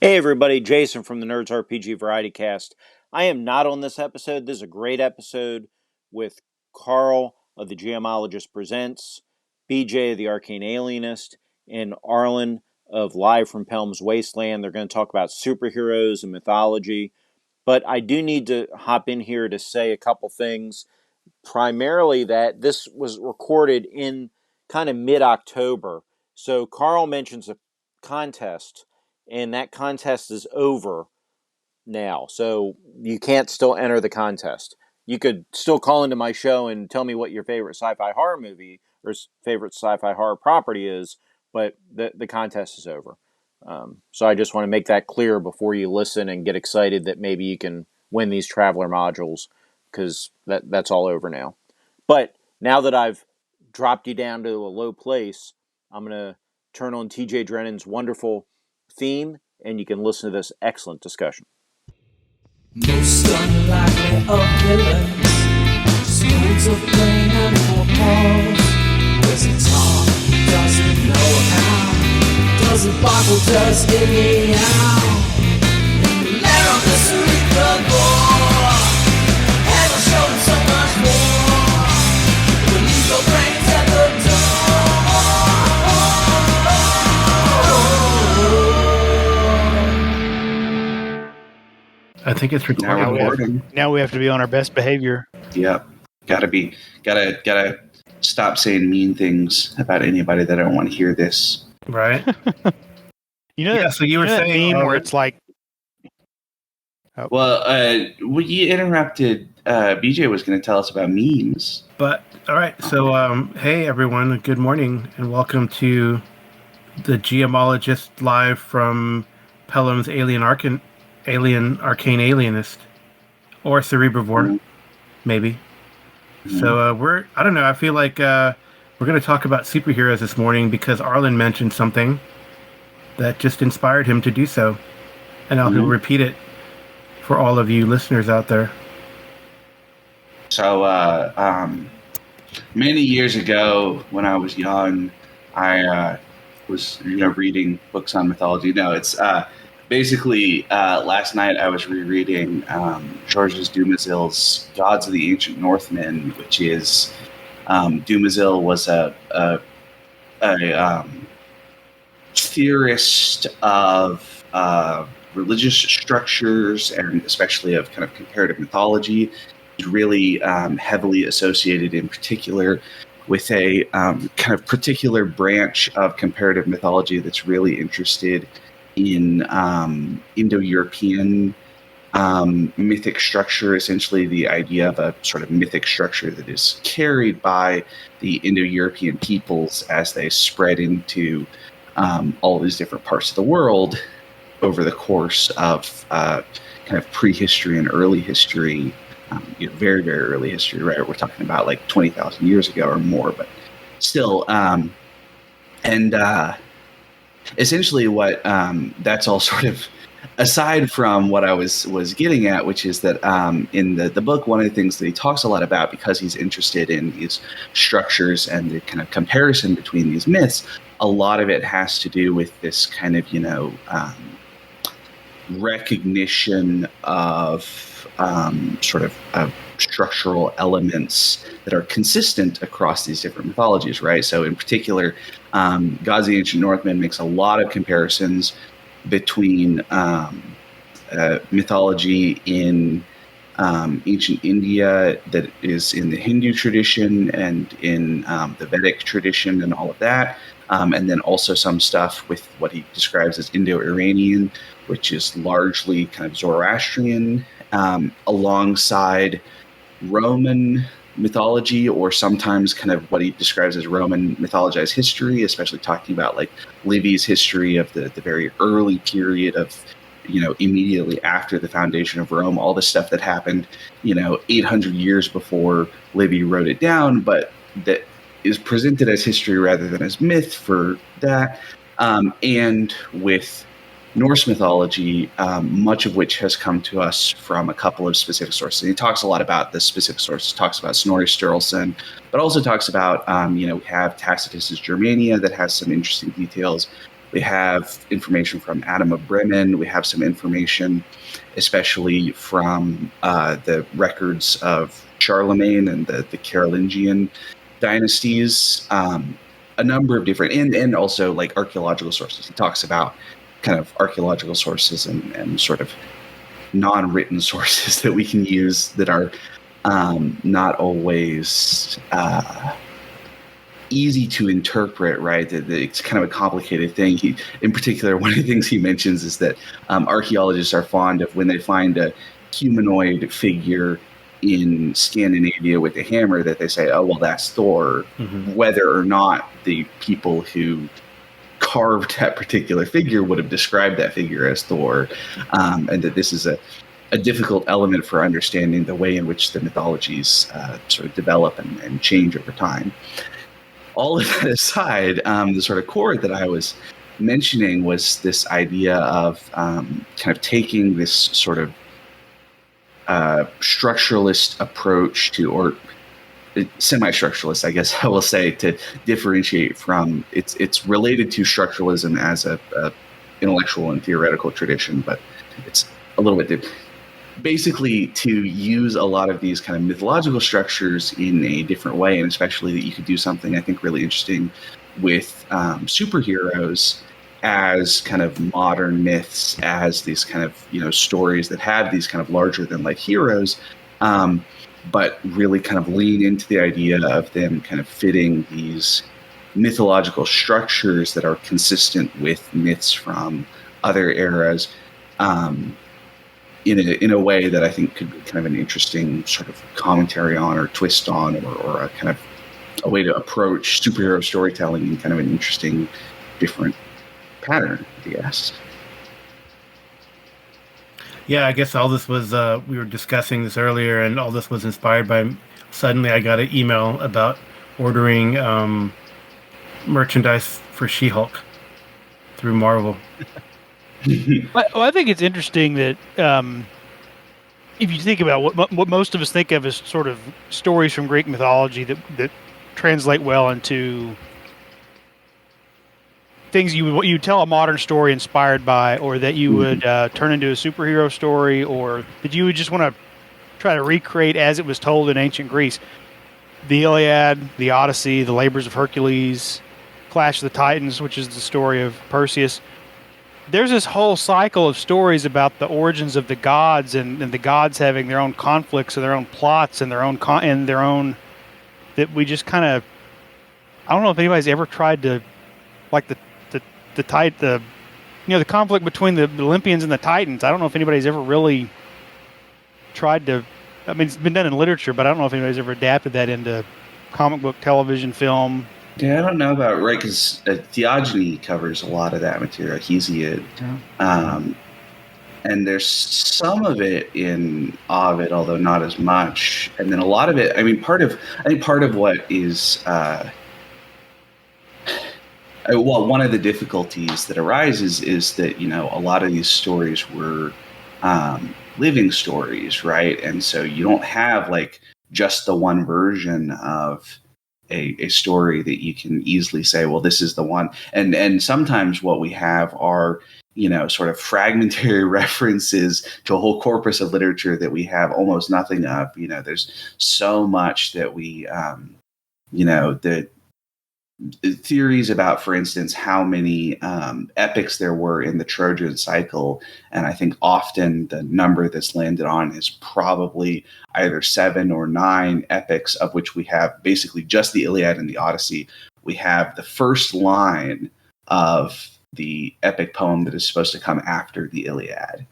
Hey everybody, Jason from the Nerds RPG Variety Cast. I am not on this episode. This is a great episode with Karl of the Geomologist Presents, BJ of the Arcane Alienist, and Arlen of Live from Pelham's Wasteland. They're going to talk about superheroes and mythology. But I do need to hop in here to say a couple things. Primarily that this was recorded in kind of mid-October. So Karl mentions a contest, and that contest is over now. So you can't still enter the contest. You could still call into my show and tell me what your favorite sci-fi horror movie or favorite sci-fi horror property is, but the contest is over. So I just want to make that clear before you listen and get excited that maybe you can win these Traveler modules, because that's all over now. But now that I've dropped you down to a low place, I'm going to turn on TJ Drennan's wonderful theme, and you can listen to this excellent discussion. Most unlikely of villains, stones of pain and four paws. Does it talk? Does it know how? Does it boggle? Does it meow? Let on the cerebral bore. Heaven show him so much more. When leave your brains at the door. I think it's recording. Now we have to be on our best behavior. Yep. Gotta stop saying mean things about anybody that don't want to hear this. Right. So you were saying that meme where it's like, you interrupted. BJ was going to tell us about memes. But all right. So, hey everyone, good morning, and welcome to the Geomologist live from Pelham's Arcane Alienist, or Cerebrivore, maybe. Mm-hmm. So I don't know. I feel like we're going to talk about superheroes this morning because Arlen mentioned something that just inspired him to do so, and I'll repeat it for all of you listeners out there. So, many years ago, when I was young, I was reading books on mythology. No, it's basically last night I was rereading Georges Dumezil's Gods of the Ancient Northmen, which is Dumezil was a theorist of religious structures, and especially of kind of comparative mythology. He's really heavily associated in particular with a kind of particular branch of comparative mythology that's really interested in Indo-European mythic structure, essentially the idea of a sort of mythic structure that is carried by the Indo-European peoples as they spread into all these different parts of the world over the course of kind of prehistory and early history, very, very early history, right? We're talking about like 20,000 years ago or more, but still. Essentially what that's all sort of aside from what I was getting at, which is that in the book, one of the things that he talks a lot about, because he's interested in these structures and the kind of comparison between these myths, a lot of it has to do with this kind of, recognition of sort of structural elements that are consistent across these different mythologies, right? So in particular, Gods of the Ancient Northmen makes a lot of comparisons between mythology in ancient India that is in the Hindu tradition and in the Vedic tradition and all of that. And then also some stuff with what he describes as Indo-Iranian, which is largely kind of Zoroastrian, alongside Roman mythology, or sometimes kind of what he describes as Roman mythologized history, especially talking about like Livy's history of the very early period of, immediately after the foundation of Rome, all the stuff that happened, 800 years before Livy wrote it down, but that is presented as history rather than as myth for that. And with Norse mythology, much of which has come to us from a couple of specific sources. And he talks a lot about the specific sources, talks about Snorri Sturluson, but also talks about, we have Tacitus's Germania that has some interesting details. We have information from Adam of Bremen. We have some information, especially from the records of Charlemagne and the Carolingian dynasties. A number of different, and also like archaeological sources. He talks about kind of archaeological sources and sort of non-written sources that we can use that are not always easy to interpret, right? That it's kind of a complicated thing. In particular, one of the things he mentions is that archaeologists are fond of when they find a humanoid figure in Scandinavia with a hammer, that they say, oh, well, that's Thor, whether or not the people who carved that particular figure would have described that figure as Thor, and that this is a difficult element for understanding the way in which the mythologies sort of develop and change over time. All of that aside, the sort of core that I was mentioning was this idea of kind of taking this sort of structuralist approach to, or semi-structuralist, I guess I will say, to differentiate from, it's related to structuralism as a intellectual and theoretical tradition, but it's a little bit different. Basically, to use a lot of these kind of mythological structures in a different way, and especially that you could do something I think really interesting with superheroes as kind of modern myths, as these kind of, you know, stories that have these kind of larger than life heroes, but really kind of lean into the idea of them kind of fitting these mythological structures that are consistent with myths from other eras, in a way that I think could be kind of an interesting sort of commentary on, or twist on, or a kind of a way to approach superhero storytelling in kind of an interesting, different pattern, I guess. Yeah, I guess all this was, we were discussing this earlier, and all this was inspired by, suddenly I got an email about ordering merchandise for She-Hulk through Marvel. Well, I think it's interesting that if you think about what most of us think of as sort of stories from Greek mythology that translate well into things you tell a modern story inspired by, or that you would turn into a superhero story, or that you would just want to try to recreate as it was told in ancient Greece. The Iliad, the Odyssey, the Labors of Hercules, Clash of the Titans, which is the story of Perseus. There's this whole cycle of stories about the origins of the gods, and the gods having their own conflicts and their own plots and their own that we just kind of, I don't know if anybody's ever tried to, like the conflict between the Olympians and the Titans. I don't know if anybody's ever really tried to, I mean, it's been done in literature, but I don't know if anybody's ever adapted that into comic book, television, film. Yeah, I don't know about, right, because Theogony covers a lot of that material. Hesiod. And there's some of it in Ovid, although not as much. And then a lot of it, I think part of what is, one of the difficulties that arises is that, you know, a lot of these stories were living stories, right? And so you don't have like just the one version of a story that you can easily say, well, this is the one. And sometimes what we have are, you know, sort of fragmentary references to a whole corpus of literature that we have almost nothing of. You know, there's so much that we, you know, the theories about, for instance, how many epics there were in the Trojan cycle. And I think often the number that's landed on is probably either 7 or 9 epics, of which we have basically just the Iliad and the Odyssey. We have the first line of the epic poem that is supposed to come after the Iliad.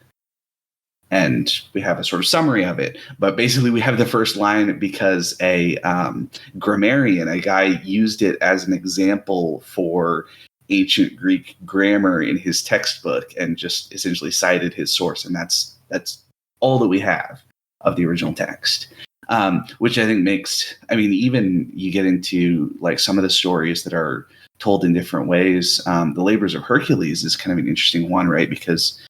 And we have a sort of summary of it. But basically we have the first line because a grammarian, a guy, used it as an example for ancient Greek grammar in his textbook and just essentially cited his source. And that's all that we have of the original text, which I think makes, I mean, even you get into like some of the stories that are told in different ways. The Labors of Hercules is kind of an interesting one, right? Because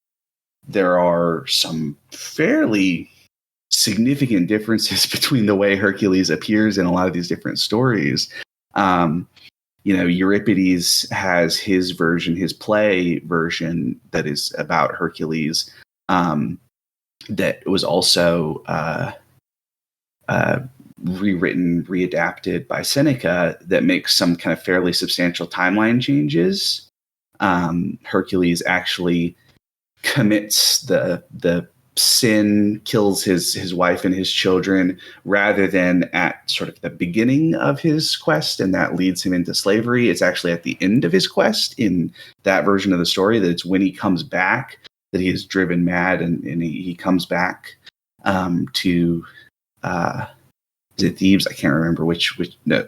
there are some fairly significant differences between the way Hercules appears in a lot of these different stories. Euripides has his version, his play version that is about Hercules, that was also rewritten, readapted by Seneca, that makes some kind of fairly substantial timeline changes. Hercules actually commits the sin, kills his wife and his children, rather than at sort of the beginning of his quest, and that leads him into slavery. It's actually at the end of his quest in that version of the story that it's when he comes back that he is driven mad, and he comes back to is it Thebes? I can't remember which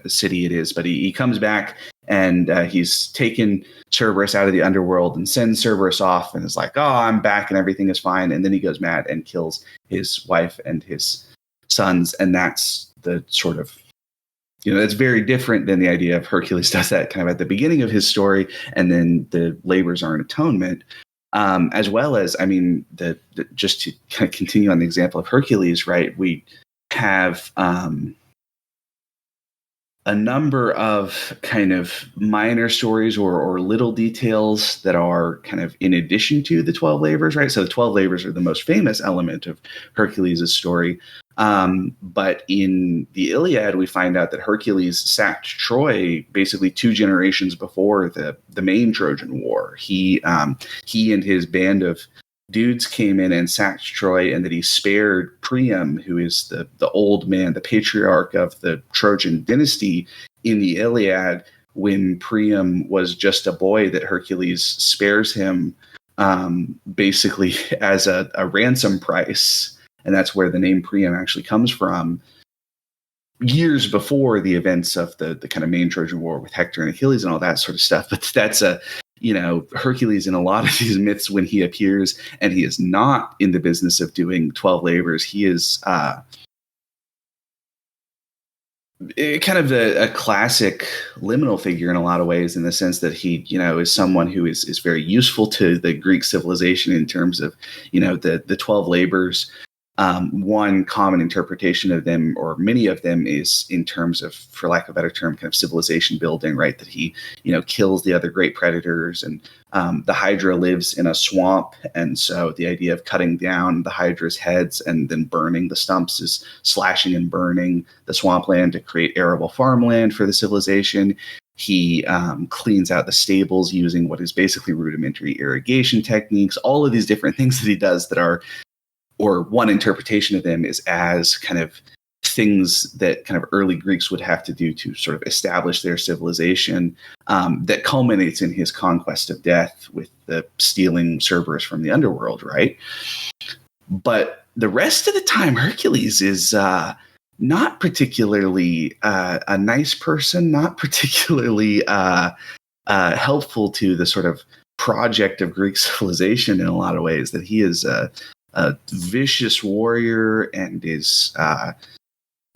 city it is, but he comes back, and he's taken Cerberus out of the underworld and sends Cerberus off, and is like, "Oh, I'm back and everything is fine." And then he goes mad and kills his wife and his sons, and that's the sort of, that's very different than the idea of Hercules does that kind of at the beginning of his story, and then the labors are an atonement. As well as, I mean, just to kind of continue on the example of Hercules, right? We have a number of kind of minor stories or little details that are kind of in addition to the 12 labors, right? So the 12 labors are the most famous element of Hercules' story. But in the Iliad, we find out that Hercules sacked Troy basically 2 generations before the main Trojan War. He and his band of dudes came in and sacked Troy, and that he spared Priam, who is the old man, the patriarch of the Trojan dynasty in the Iliad, when Priam was just a boy, that Hercules spares him basically as a ransom price. And that's where the name Priam actually comes from, years before the events of the kind of main Trojan War with Hector and Achilles and all that sort of stuff. But that's Hercules in a lot of these myths, when he appears, and he is not in the business of doing 12 labors, he is kind of a classic liminal figure in a lot of ways, in the sense that he, is someone who is very useful to the Greek civilization in terms of, the 12 labors. One common interpretation of them, or many of them, is in terms of, for lack of a better term, kind of civilization building, right? That he, kills the other great predators, and the Hydra lives in a swamp. And so the idea of cutting down the Hydra's heads and then burning the stumps is slashing and burning the swampland to create arable farmland for the civilization. He cleans out the stables using what is basically rudimentary irrigation techniques. All of these different things that he does that are, or one interpretation of them is as kind of things that kind of early Greeks would have to do to sort of establish their civilization, that culminates in his conquest of death with the stealing Cerberus from the underworld, right? But the rest of the time, Hercules is not particularly a nice person, not particularly helpful to the sort of project of Greek civilization in a lot of ways, that he is a vicious warrior, and is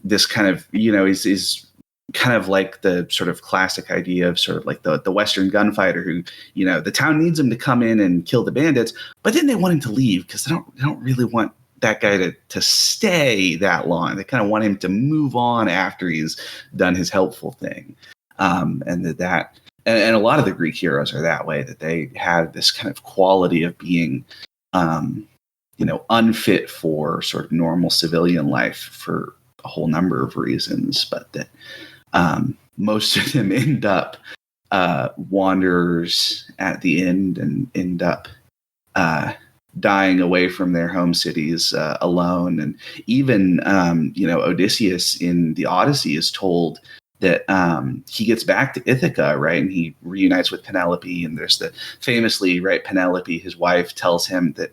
this kind of, is kind of like the sort of classic idea of sort of like the Western gunfighter who, the town needs him to come in and kill the bandits, but then they want him to leave because they don't really want that guy to stay that long. They kind of want him to move on after he's done his helpful thing. And a lot of the Greek heroes are that way, that they have this kind of quality of being, unfit for sort of normal civilian life for a whole number of reasons, but that most of them end up wanderers at the end, and end up dying away from their home cities alone. And even, Odysseus in the Odyssey is told that he gets back to Ithaca, right? And he reunites with Penelope. And there's the famously, right, Penelope, his wife, tells him that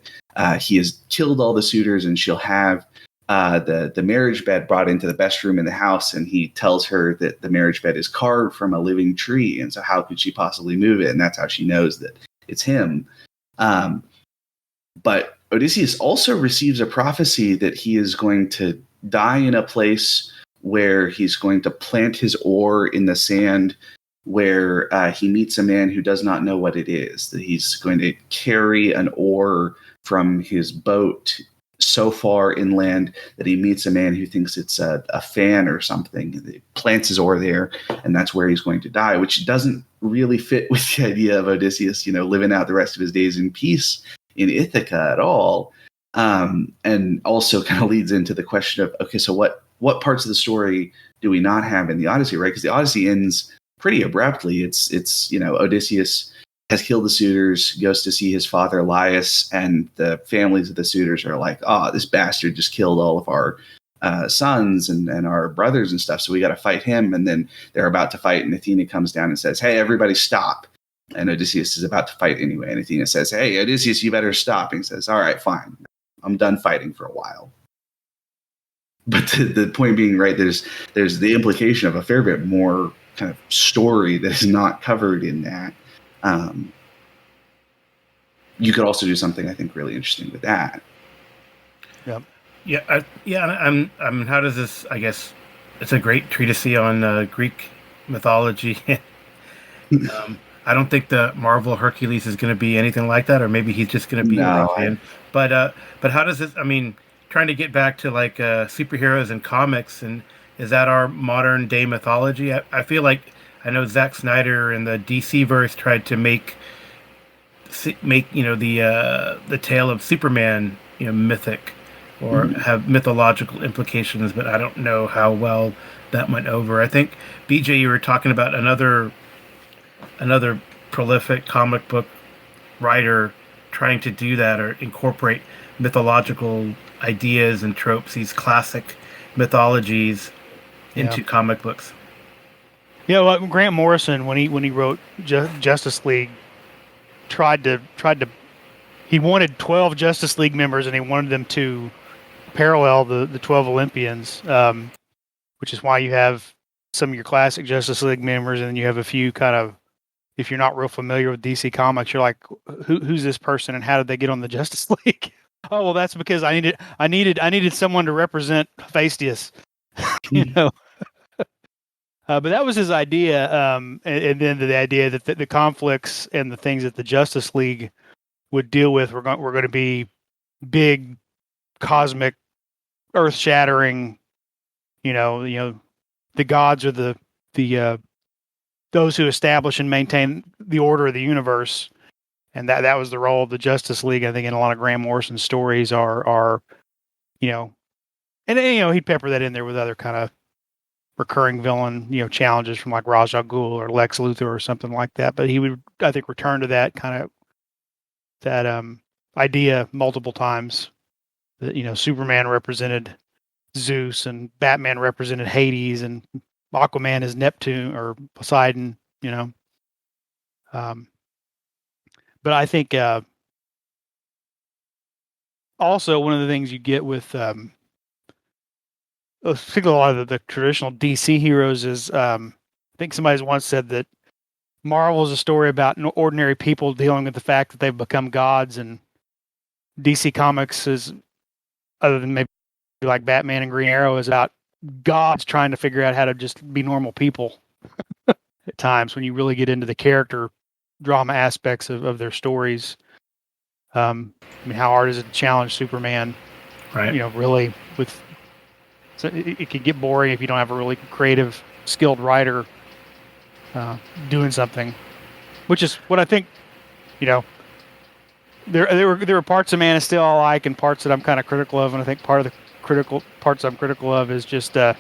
he has killed all the suitors, and she'll have the marriage bed brought into the best room in the house. And he tells her that the marriage bed is carved from a living tree. And so how could she possibly move it? And that's how she knows that it's him. But Odysseus also receives a prophecy that he is going to die in a place where he's going to plant his oar in the sand, where he meets a man who does not know what it is, that he's going to carry an oar from his boat so far inland that he meets a man who thinks it's a fan or something. He plants his oar there, and that's where he's going to die, which doesn't really fit with the idea of Odysseus, living out the rest of his days in peace in Ithaca at all. And also kind of leads into the question of, okay, so what parts of the story do we not have in the Odyssey, right? Because the Odyssey ends pretty abruptly. It's Odysseus has killed the suitors, goes to see his father Laius, and the families of the suitors are like, oh, this bastard just killed all of our sons and our brothers and stuff, so we got to fight him. And then they're about to fight, and Athena comes down and says, hey, everybody stop. And Odysseus is about to fight anyway, and Athena says, hey, Odysseus, you better stop. And he says, all right, fine. I'm done fighting for a while. But the point being, right, there's the implication of a fair bit more kind of story that is not covered in that. You could also do something I think really interesting with that. Yep. I mean, how does this? I guess it's a great treatise on Greek mythology. I don't think the Marvel Hercules is going to be anything like that, or maybe he's just going to be a ruffian. But how does this? I mean, trying to get back to like superheroes and comics, and is that our modern day mythology? I feel like I know Zack Snyder and the DC verse tried to make the tale of Superman mythic or have mythological implications, but I don't know how well that went over. I think BJ, you were talking about another prolific comic book writer trying to do that or incorporate mythological ideas and tropes, these classic mythologies into comic books. Yeah, well, Grant Morrison, when he wrote Justice League, he wanted 12 Justice League members, and he wanted them to parallel the 12 Olympians, which is why you have some of your classic Justice League members, and then you have a few kind of, if you're not real familiar with DC Comics, you're like, who's this person, and how did they get on the Justice League? Oh, well, that's because I needed someone to represent Hephaestus, but that was his idea, and then the idea that the conflicts and the things that the Justice League would deal with were going to be big, cosmic, earth-shattering. The gods are the those who establish and maintain the order of the universe, and that was the role of the Justice League. I think in a lot of Grant Morrison's stories are and he'd pepper that in there with other kind of recurring villain, challenges from like Ra's al Ghul or Lex Luthor or something like that. But he would, I think, return to that kind of idea multiple times. That Superman represented Zeus and Batman represented Hades and Aquaman is Neptune or Poseidon. But I think also one of the things you get with particularly a lot of the traditional DC heroes is, I think somebody's once said that Marvel is a story about ordinary people dealing with the fact that they've become gods, and DC Comics is, other than maybe like Batman and Green Arrow, is about gods trying to figure out how to just be normal people at times when you really get into the character drama aspects of their stories. I mean, how hard is it to challenge Superman? Right. Really with... So it could get boring if you don't have a really creative, skilled writer doing something, which is what I think. There were parts of Man of Steel I like and parts that I'm kind of critical of, and I think part of the parts I'm critical of is just I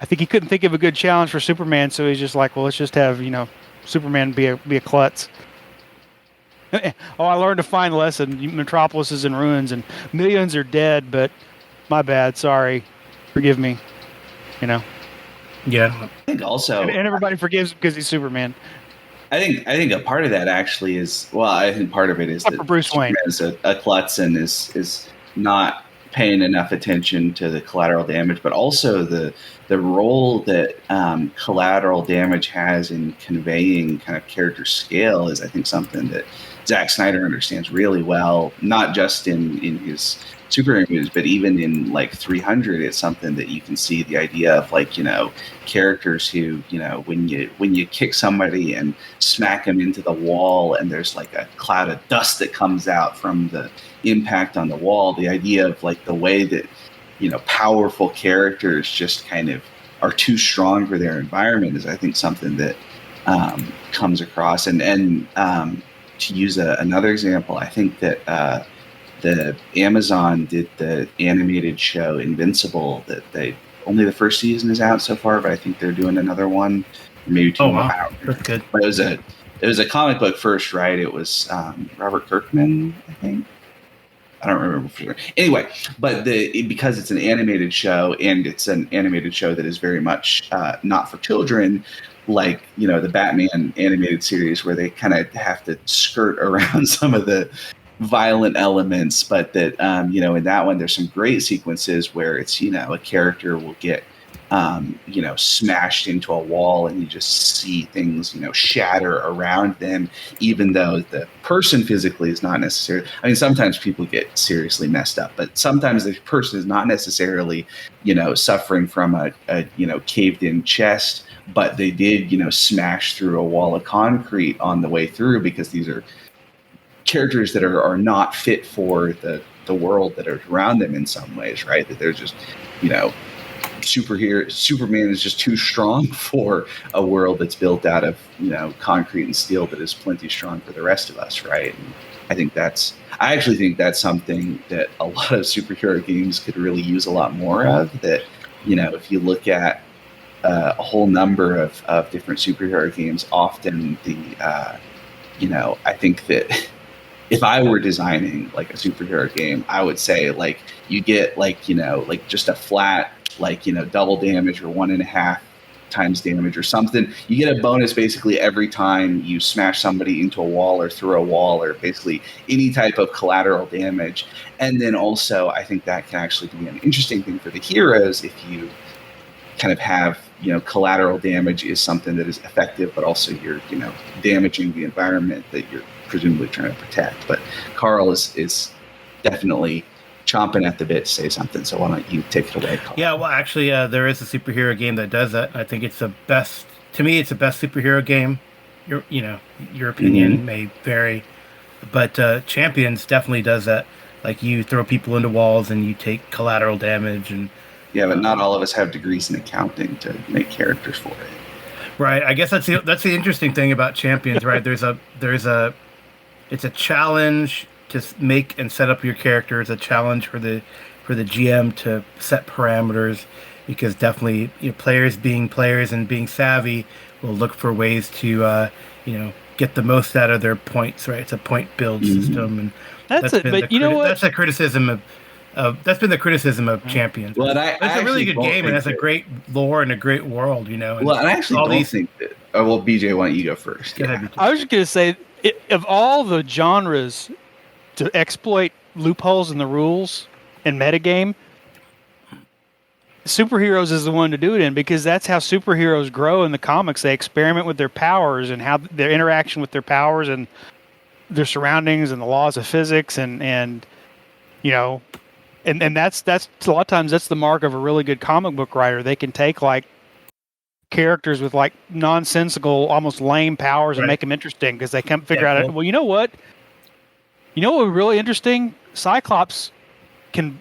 think he couldn't think of a good challenge for Superman, so he's just like, well, let's just have Superman be a klutz. Oh, I learned a fine lesson. Metropolis is in ruins and millions are dead, but my bad. Sorry. Forgive me. Yeah. I think also, and everybody forgives because he's Superman. I think a part of that actually is, well, I think part of it is that Bruce Wayne is a klutz and is not paying enough attention to the collateral damage, but also the role that collateral damage has in conveying kind of character scale is, I think, something that Zack Snyder understands really well, not just in his superhero movies, but even in like 300, it's something that you can see the idea of like, characters who, when you kick somebody and smack them into the wall and there's like a cloud of dust that comes out from the impact on the wall, the idea of like the way that, powerful characters just kind of are too strong for their environment is, I think, something that comes across. And to use another example, I think that the Amazon did the animated show Invincible. That only the first season is out so far, but I think they're doing another one, maybe two more. Wow. That's good. But it was a comic book first, right? It was Robert Kirkman, I think. I don't remember for sure. Anyway, but because it's an animated show and it's an animated show that is very much not for children, like, the Batman animated series where they kind of have to skirt around some of the violent elements, but that, in that one, there's some great sequences where it's, a character will get, smashed into a wall and you just see things, shatter around them, even though the person physically is not necessarily, I mean, sometimes people get seriously messed up, but sometimes the person is not necessarily, suffering from a caved in chest, but they did, smash through a wall of concrete on the way through, because these are characters that are not fit for the world that are around them in some ways, right? That they're just, Superman is just too strong for a world that's built out of, concrete and steel that is plenty strong for the rest of us, right? And I actually think that's something that a lot of superhero games could really use a lot more of. That, if you look at a whole number of different superhero games, often I think that if I were designing like a superhero game, I would say like you get like just a flat double damage or 1.5 times damage or something. You get a bonus basically every time you smash somebody into a wall or through a wall, or basically any type of collateral damage. And then also, I think that can actually be an interesting thing for the heroes if you kind of have, collateral damage is something that is effective, but also you're, damaging the environment that you're presumably trying to protect. But Karl is definitely chomping at the bit to say something, so why don't you take it away, Karl? Yeah, well, actually, there is a superhero game that does that. I think it's the best. To me, it's the best superhero game. Your opinion may vary, but Champions definitely does that. Like, you throw people into walls and you take collateral damage, and yeah, but not all of us have degrees in accounting to make characters for it. Right. I guess that's the interesting thing about Champions, right? It's a challenge to make and set up your character. It's a challenge for the GM to set parameters, because definitely players being players and being savvy will look for ways to get the most out of their points. Right. It's a point build system, and that's it. But you know what? That's a criticism of. That's been the criticism of Champions. Well, it's a really good game and has a great lore and a great world, Well, and I actually don't think that. Oh, well, BJ, why don't you go first? Go ahead, BJ. I was just going to say, of all the genres to exploit loopholes in the rules and metagame, superheroes is the one to do it in, because that's how superheroes grow in the comics. They experiment with their powers and how their interaction with their powers and their surroundings and the laws of physics and that's a lot of times that's the mark of a really good comic book writer. They can take like characters with like nonsensical, almost lame powers and make them interesting, because they can figure out. Cool. Well, you know what would be really interesting? Cyclops can,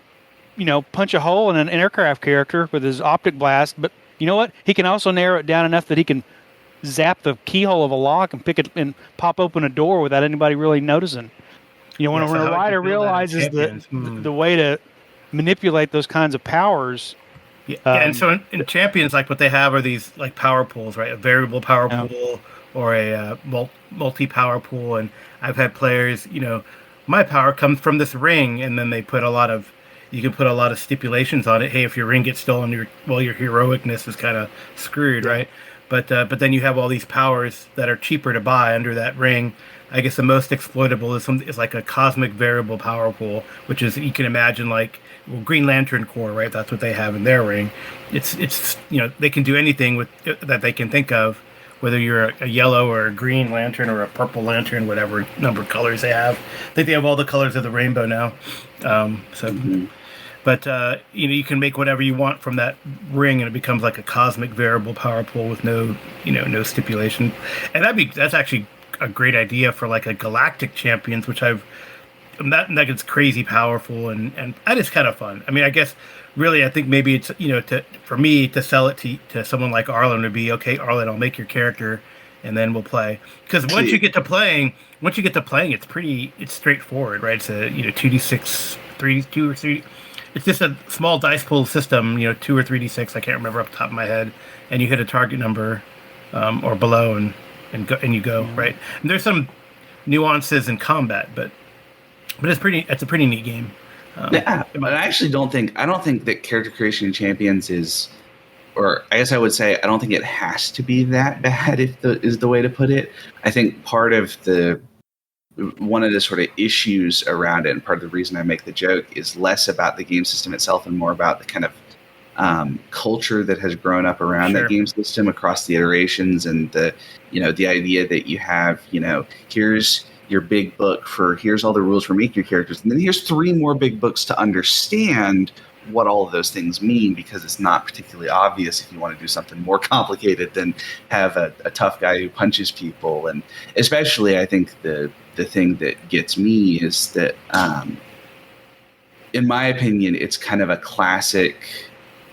punch a hole in an aircraft character with his optic blast, but you know what? He can also narrow it down enough that he can zap the keyhole of a lock and pick it and pop open a door without anybody really noticing. When a writer realizes the way to manipulate those kinds of powers. And so in Champions, like what they have are these like power pools, right? A variable power pool or a multi-power pool. And I've had players, my power comes from this ring, and then they put you can put a lot of stipulations on it. Hey, if your ring gets stolen, your heroicness is kind of screwed, right? But then you have all these powers that are cheaper to buy under that ring. I guess the most exploitable is like a cosmic variable power pool, which is, you can imagine like Green Lantern Corps, right? That's what they have in their ring. It's they can do anything with that they can think of whether you're a yellow or a green lantern or a purple lantern, whatever number of colors they have. I think they have all the colors of the rainbow now. But you can make whatever you want from that ring, and it becomes like a cosmic variable power pool with no stipulation. And that's actually a great idea for like a galactic champions, which that gets crazy powerful and that is kind of fun. I mean, I guess really I think maybe it's for me to sell it to someone like Arlen would be, okay, Arlen, I'll make your character and then we'll play. Because once you get to playing, it's straightforward, right? It's a 2d6, 2 or 3. It's just a small dice pool system, 2 or 3d6. I can't remember off the top of my head, and you hit a target number or below, and you go right. And there's some nuances in combat, but it's a pretty neat game. Yeah, but I actually don't think that character creation in Champions is, or I guess I would say I don't think it has to be that bad. Is the way to put it. I think part of one of the sort of issues around it, and part of the reason I make the joke, is less about the game system itself and more about the kind of culture that has grown up around that game system across the iterations, and the idea that you have, here's your big book here's all the rules for making your characters, and then here's 3 more big books to understand what all of those things mean, because it's not particularly obvious if you want to do something more complicated than have a tough guy who punches people. And especially I think the thing that gets me is that in my opinion it's kind of a classic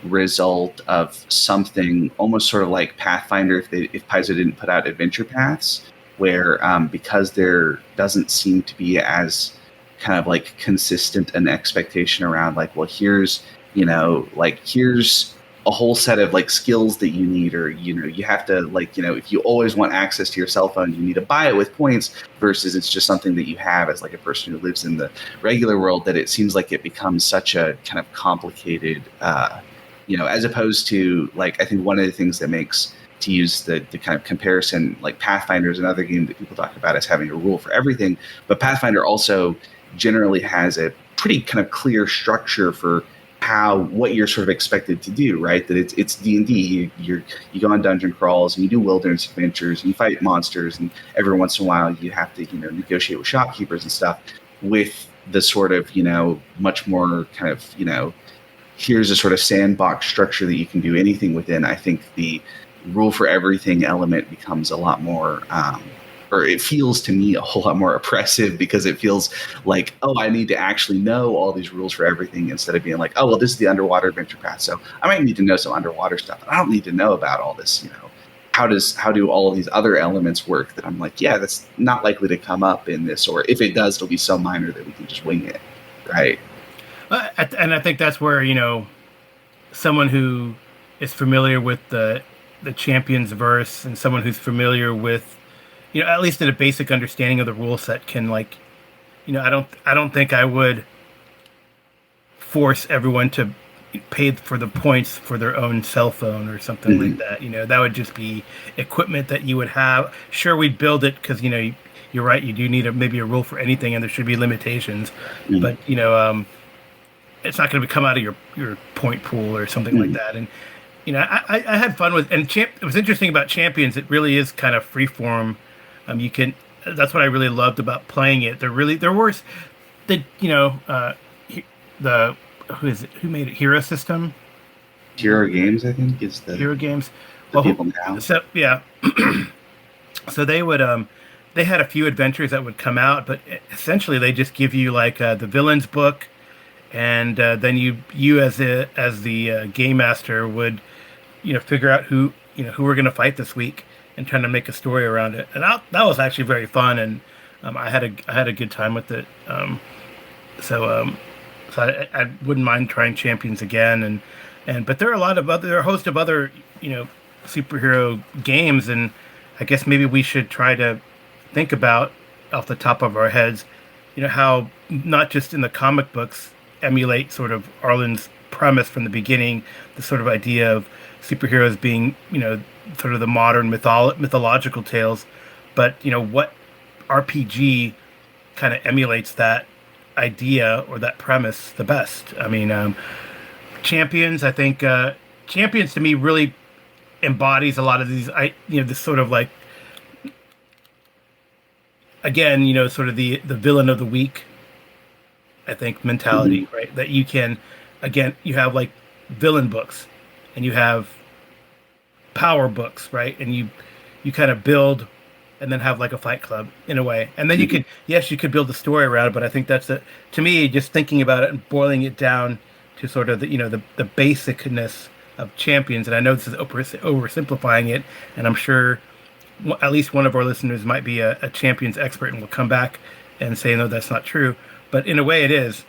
result of something almost sort of like Pathfinder if Paizo didn't put out adventure paths, where because there doesn't seem to be as kind of like consistent an expectation around like, well, here's a whole set of like skills that you need, or you have to if you always want access to your cell phone, you need to buy it with points, versus it's just something that you have as like a person who lives in the regular world, that it seems like it becomes such a kind of complicated as opposed to, like, I think one of the things that makes, to use the kind of comparison, like Pathfinder is another game that people talk about as having a rule for everything, but Pathfinder also generally has a pretty kind of clear structure for what you're sort of expected to do, right? That it's D&D. You go on dungeon crawls and you do wilderness adventures and you fight monsters, and every once in a while you have to negotiate with shopkeepers and stuff, with the sort of much more kind of here's a sort of sandbox structure that you can do anything within. I think the rule for everything element becomes a lot more or it feels to me a whole lot more oppressive, because it feels like, oh, I need to actually know all these rules for everything, instead of being like, oh, well, this is the underwater adventure path, so I might need to know some underwater stuff. I don't need to know about all this, how do all of these other elements work, that I'm like, yeah, that's not likely to come up in this, or if it does, it'll be so minor that we can just wing it, right? And I think that's where, someone who is familiar with the Champions verse, and someone who's familiar with, at least in a basic understanding of the rule set, can I don't think I would force everyone to pay for the points for their own cell phone or something like that. That would just be equipment that you would have. Sure, we'd build it because, you're right, you do need maybe a rule for anything, and there should be limitations. But, it's not going to come out of your point pool or something like that. And, I had fun with, and it was interesting about Champions. It really is kind of freeform. That's what I really loved about playing it. Who made it? Hero System? Hero Games, I think, is the Hero Games. The people now. So yeah. So they would they had a few adventures that would come out, but essentially they just give you like the villain's book, and then you as the game master would figure out who we're going to fight this week, and trying to make a story around it. And that was actually very fun, and I had a good time with it. So I wouldn't mind trying Champions again. But there are a host of other superhero games, and I guess maybe we should try to think about off the top of our heads, how not just in the comic books emulate sort of Arlen's premise from the beginning, the sort of idea of superheroes being sort of the modern mythological tales, but what RPG kind of emulates that idea or that premise the best. I mean, Champions, I think Champions to me really embodies a lot of these. This sort of like, again, sort of the villain of the week, I think, mentality, right? That you can, again, you have like villain books, and you have power books, right? And you kind of build, and then have like a fight club in a way, and then you could, yes, you could build a story around it. But I think that's to me, just thinking about it and boiling it down to sort of the basicness of champions. And I know this is oversimplifying it, and I'm sure at least one of our listeners might be a champions expert and will come back and say, no, that's not true. But in a way it is,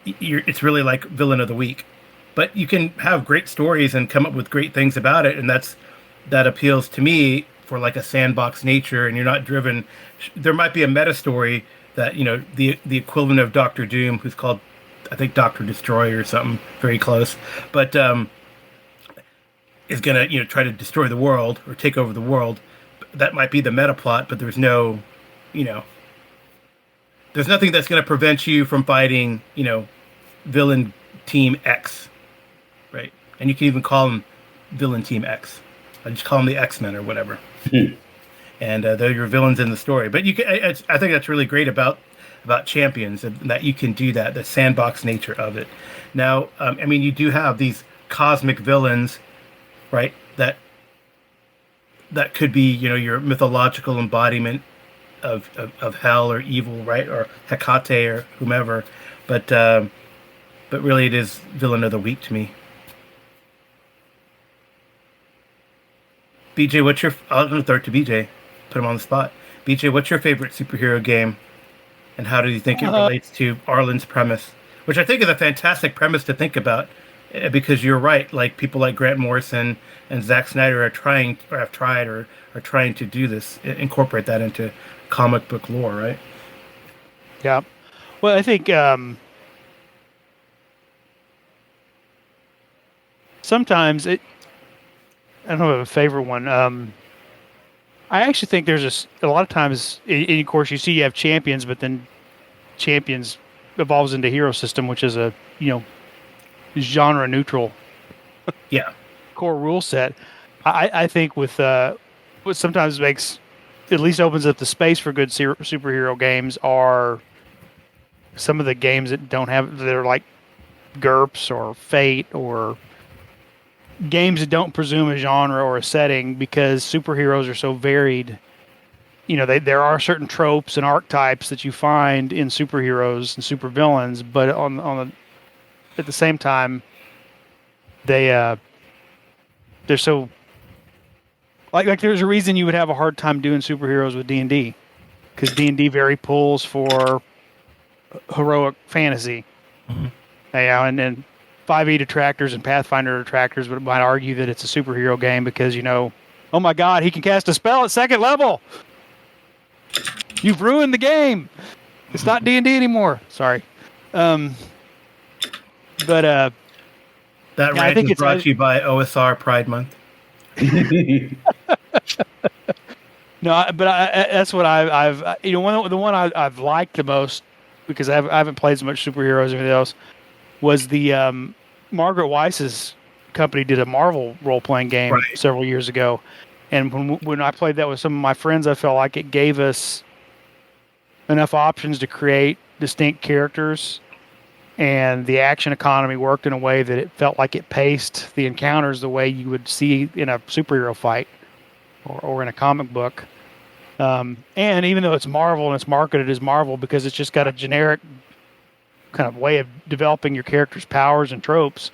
it's really like villain of the week, but you can have great stories and come up with great things about it. And that appeals to me for like a sandbox nature, and you're not driven. There might be a meta story that, the equivalent of Doctor Doom, who's called, I think, Doctor Destroyer or something very close, but, is going to, try to destroy the world or take over the world. That might be the meta plot, but there's no, there's nothing that's going to prevent you from fighting, villain team X, right? And you can even call them villain team X. I just call them the X-Men or whatever. And they're your villains in the story. But I think that's really great about champions, and that you can do that, the sandbox nature of it. Now, you do have these cosmic villains, right? That could be, your mythological embodiment of hell or evil, right? Or Hecate or whomever. But really, it is villain of the week to me. BJ, I'm going to throw it to BJ. Put him on the spot. BJ, what's your favorite superhero game? And how do you think it relates to Arlen's premise? Which I think is a fantastic premise to think about, because you're right. Like, people like Grant Morrison and Zack Snyder are trying to do this, incorporate that into comic book lore, right? Yeah. Well, I think sometimes I don't have a favorite one. I actually think there's a lot of times, of course, you have champions, but then champions evolves into hero system, which is a genre neutral, core rule set. I think with what sometimes makes, at least opens up the space for good superhero games, are some of the games that are like GURPS or Fate, or games that don't presume a genre or a setting, because superheroes are so varied. There are certain tropes and archetypes that you find in superheroes and supervillains, but at the same time, they're so like there's a reason you would have a hard time doing superheroes with D&D, because D&D very pulls for heroic fantasy. Mm-hmm. And then 5e detractors and Pathfinder detractors might argue that it's a superhero game because, oh my God, he can cast a spell at 2nd level. You've ruined the game. It's not D&D anymore. Sorry. That rant is brought to you by OSR Pride Month. No, but that's what I've the one I've liked the most, because I haven't played as much superheroes or anything else, was the Margaret Weiss's company did a Marvel role-playing game several years ago. And when I played that with some of my friends, I felt like it gave us enough options to create distinct characters, and the action economy worked in a way that it felt like it paced the encounters the way you would see in a superhero fight or in a comic book. And even though it's Marvel and it's marketed as Marvel because it's just got a generic kind of way of developing your character's powers and tropes,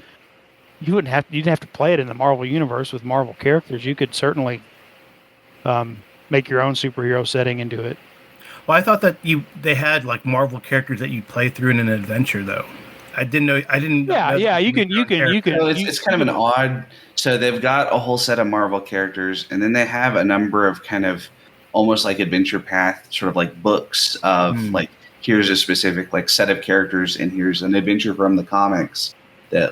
you'd have to play it in the Marvel universe with Marvel characters. You could certainly make your own superhero setting into it. Well, I thought that they had like Marvel characters that you play through in an adventure, though. I didn't know. Yeah. You can. Well, it's kind of an odd. So they've got a whole set of Marvel characters, and then they have a number of kind of almost like adventure path, sort of like books of like, here's a specific like set of characters, and here's an adventure from the comics.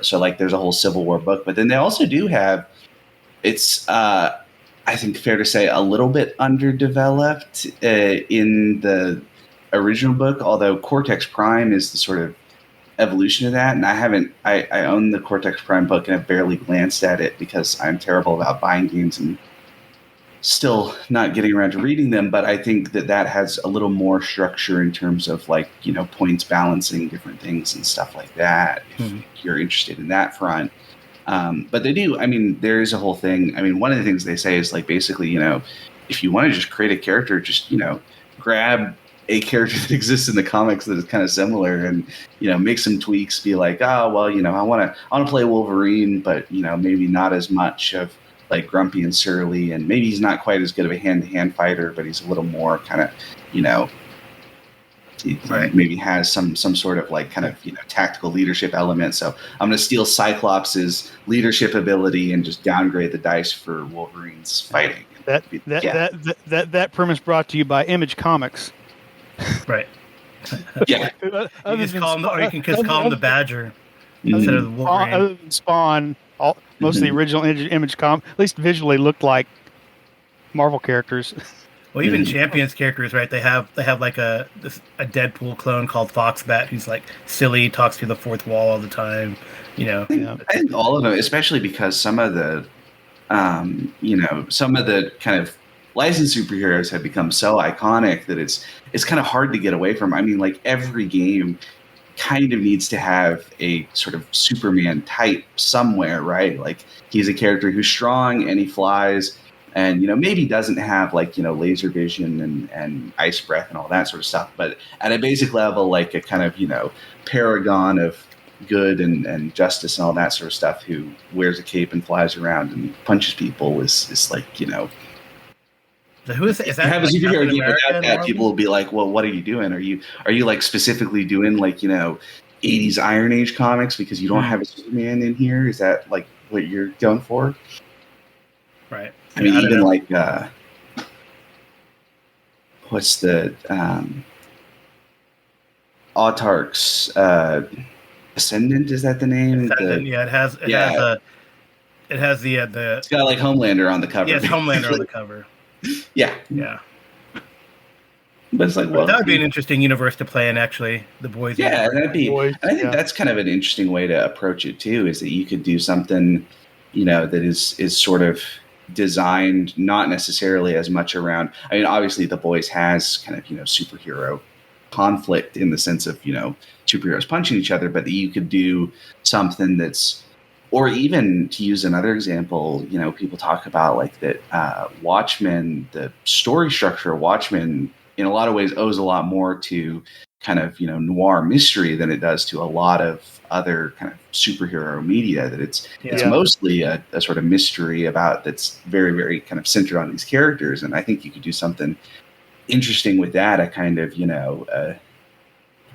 So like there's a whole Civil War book, but then they also do have. It's I think fair to say a little bit underdeveloped in the original book, although Cortex Prime is the sort of evolution of that, and I own the Cortex Prime book, and I've barely glanced at it because I'm terrible about buying games and still not getting around to reading them. But I think that has a little more structure in terms of like, points balancing different things and stuff like that, if you're interested in that front. But they do, I mean, there is a whole thing. I mean, one of the things they say is like, basically, if you want to just create a character, just, grab a character that exists in the comics that is kind of similar and, make some tweaks, be like, oh, well, I want to play Wolverine, but, maybe not as much of like grumpy and surly, and maybe he's not quite as good of a hand-to-hand fighter, but he's a little more kind of, Right. maybe has some sort of like kind of tactical leadership element. So I'm going to steal Cyclops' leadership ability and just downgrade the dice for Wolverine's fighting. That premise brought to you by Image Comics. Right. Yeah. You can just call him, or you can just call him the Badger instead of the Wolverine. Other than Spawn, most of the original Image Comics, at least visually, looked like Marvel characters. Well, even Champions characters, right? They have like a Deadpool clone called Foxbat, who's like silly, talks through the fourth wall all the time. I think all of them, especially because some of the, some of the kind of licensed superheroes have become so iconic that it's kind of hard to get away from. I mean, like every game kind of needs to have a sort of Superman type somewhere, right? Like he's a character who's strong and he flies. And, maybe doesn't have like, laser vision and ice breath and all that sort of stuff. But at a basic level, like a kind of, paragon of good and justice and all that sort of stuff, who wears a cape and flies around and punches people is like, So who is that? If you have a superhero game without that, people will be like, well, what are you doing? Are you like specifically doing like, 80s Iron Age comics because you don't have a Superman in here? Is that like what you're going for? Right. I mean, even like, what's the Autark's Ascendant? Is that the name? Ascendant, it has the. It's got like Homelander on the cover. Yeah, it's Homelander on the cover. Yeah. But it's like, well, that would be an interesting universe to play in. Actually, the boys. Yeah, universe. that'd be. Boys, I think that's kind of an interesting way to approach it too. Is that you could do something, that is sort of designed not necessarily as much around. I mean, obviously, the boys has kind of superhero conflict in the sense of superheroes punching each other, but you could do something that's, or even to use another example, people talk about like that Watchmen, the story structure of Watchmen in a lot of ways owes a lot more to kind of noir mystery than it does to a lot of other kind of superhero media. That it's mostly a sort of mystery about that's very, very kind of centered on these characters. And I think you could do something interesting with that. A kind of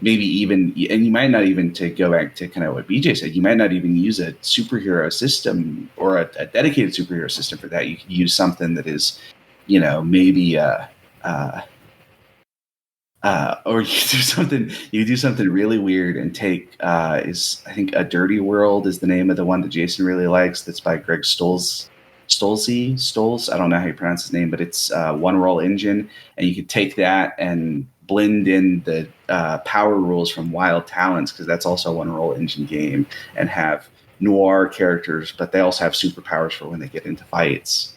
maybe even, and you might not even, to go back to kind of what BJ said, you might not even use a superhero system or a dedicated superhero system for that. You could use something that is maybe or you do something really weird and take I think A Dirty World is the name of the one that Jason really likes. That's by Greg Stolze. I don't know how you pronounce his name, but it's One Roll Engine, and you could take that and blend in the power rules from Wild Talents, because that's also a One Roll Engine game, and have noir characters, but they also have superpowers for when they get into fights.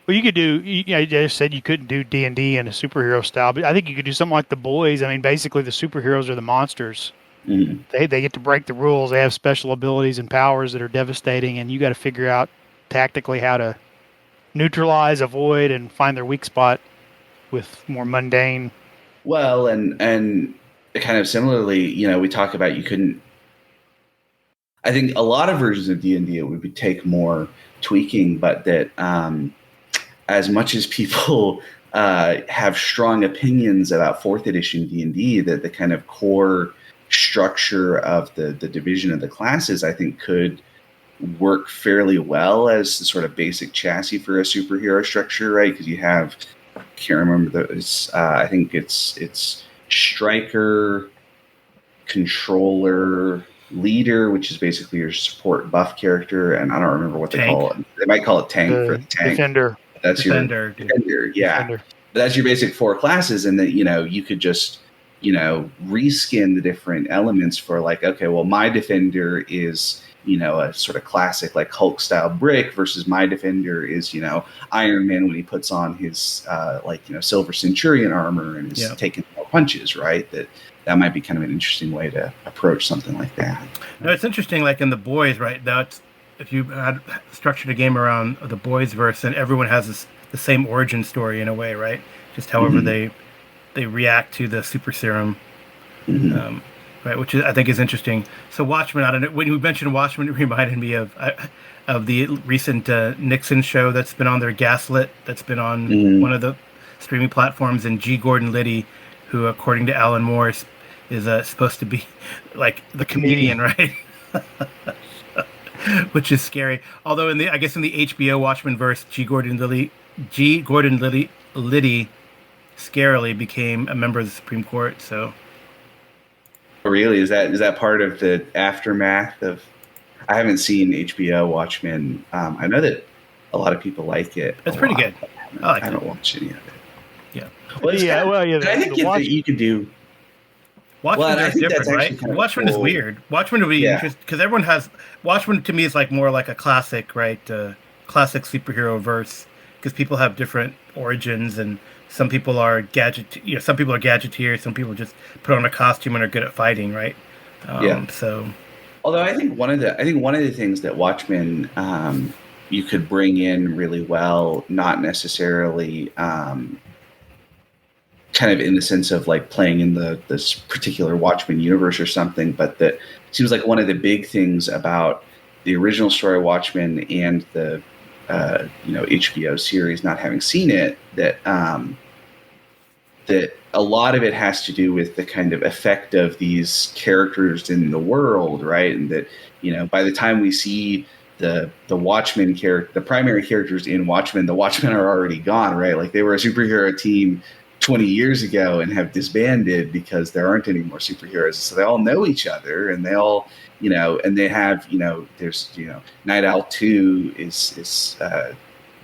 Well, you could do. I just said you couldn't do D&D in a superhero style, but I think you could do something like The Boys. I mean, basically, the superheroes are the monsters. Mm-hmm. They get to break the rules. They have special abilities and powers that are devastating, and you got to figure out tactically how to neutralize, avoid, and find their weak spot with more mundane. Well, and kind of similarly, we talk about you couldn't. I think a lot of versions of D&D would take more tweaking, but that. As much as people have strong opinions about 4th edition D&D, that the kind of core structure of the division of the classes, I think, could work fairly well as the sort of basic chassis for a superhero structure, right? Because you have, I can't remember those. I think it's Striker, Controller, Leader, which is basically your support buff character, and I don't remember what they call it. They might call it Tank for the Tank. Defender. That's Defender, your Defender, yeah. Defender. But that's your basic 4 classes, and that you could just reskin the different elements for like, okay, well, my defender is, a sort of classic like Hulk style brick versus my defender is, Iron Man when he puts on his Silver Centurion armor and is taking more punches, right? That might be kind of an interesting way to approach something like that. No, it's interesting, like in the boys, right? That's if you had structured a game around the boys verse, and everyone has the same origin story in a way, right? Just however they react to the super serum, right? Which I think is interesting. So Watchmen, I don't know, when you mentioned Watchmen, it reminded me of the recent Nixon show that's been on their Gaslit, that's been on one of the streaming platforms, and G. Gordon Liddy, who according to Alan Moore is supposed to be like the comedian, right? Which is scary. Although in the HBO Watchmen verse, G. Gordon Liddy scarily became a member of the Supreme Court. So, really, is that part of the aftermath of? I haven't seen HBO Watchmen. I know that a lot of people like it. It's pretty good. I haven't watched any of it. Yeah. Well, I think you could do. Watchmen is different, right? Watchmen is weird. Watchmen would be interesting because everyone has Watchmen. To me, is like more like a classic, right? Classic superhero verse, because people have different origins, and some people are some people are gadgeteers, some people just put on a costume and are good at fighting, right? So, although I think one of the things that Watchmen you could bring in really well, not necessarily. Kind of in the sense of like playing in this particular Watchmen universe or something, but that seems like one of the big things about the original story Watchmen and the HBO series, not having seen it, that that a lot of it has to do with the kind of effect of these characters in the world, right? And that by the time we see the Watchmen the primary characters in Watchmen, the Watchmen are already gone, right? Like they were a superhero team 20 years ago and have disbanded because there aren't any more superheroes. So they all know each other, and they all, and they have, there's, Night Owl 2 is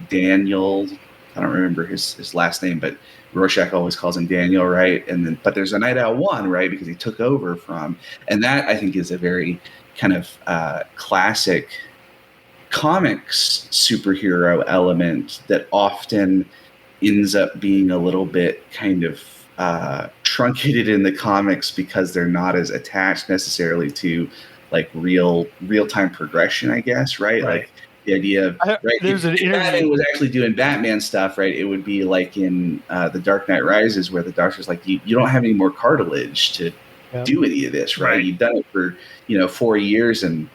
Daniel. I don't remember his last name, but Rorschach always calls him Daniel, right? But there's a Night Owl 1, right? Because he took over from, and that I think is a very kind of classic comics superhero element that often ends up being a little bit kind of truncated in the comics because they're not as attached necessarily to like real-time progression, I guess, right? Like the idea of if Batman was actually doing Batman stuff, right? It would be like in The Dark Knight Rises, where the Doctor's like, you don't have any more cartilage to do any of this, right? You've done it for 4 years and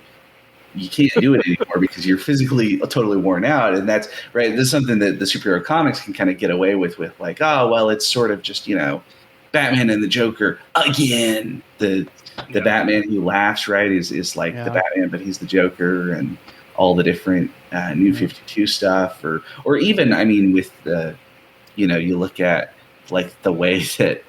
you can't do it anymore because you're physically totally worn out. And that's right. This is something that the superhero comics can kind of get away with like, oh, well, it's sort of just, Batman and the Joker again. The Batman who laughs, right, is like the Batman, but he's the Joker, and all the different New 52 stuff, or even, I mean, with the, you look at like the way that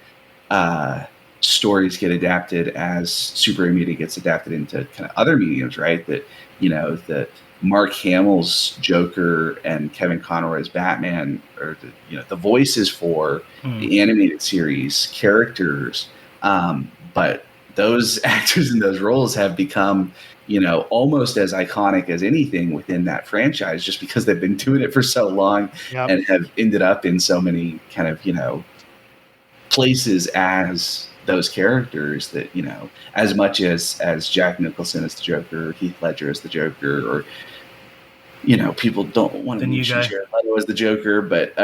stories get adapted as superhero media gets adapted into kind of other mediums, right? That, the Mark Hamill's Joker and Kevin Conroy's Batman, or the voices for the animated series characters, but those actors in those roles have become, almost as iconic as anything within that franchise, just because they've been doing it for so long and have ended up in so many kind of, places as those characters that, as much as Jack Nicholson as the Joker, or Heath Ledger as the Joker, or, people don't want to mention Jared Leto as the Joker, but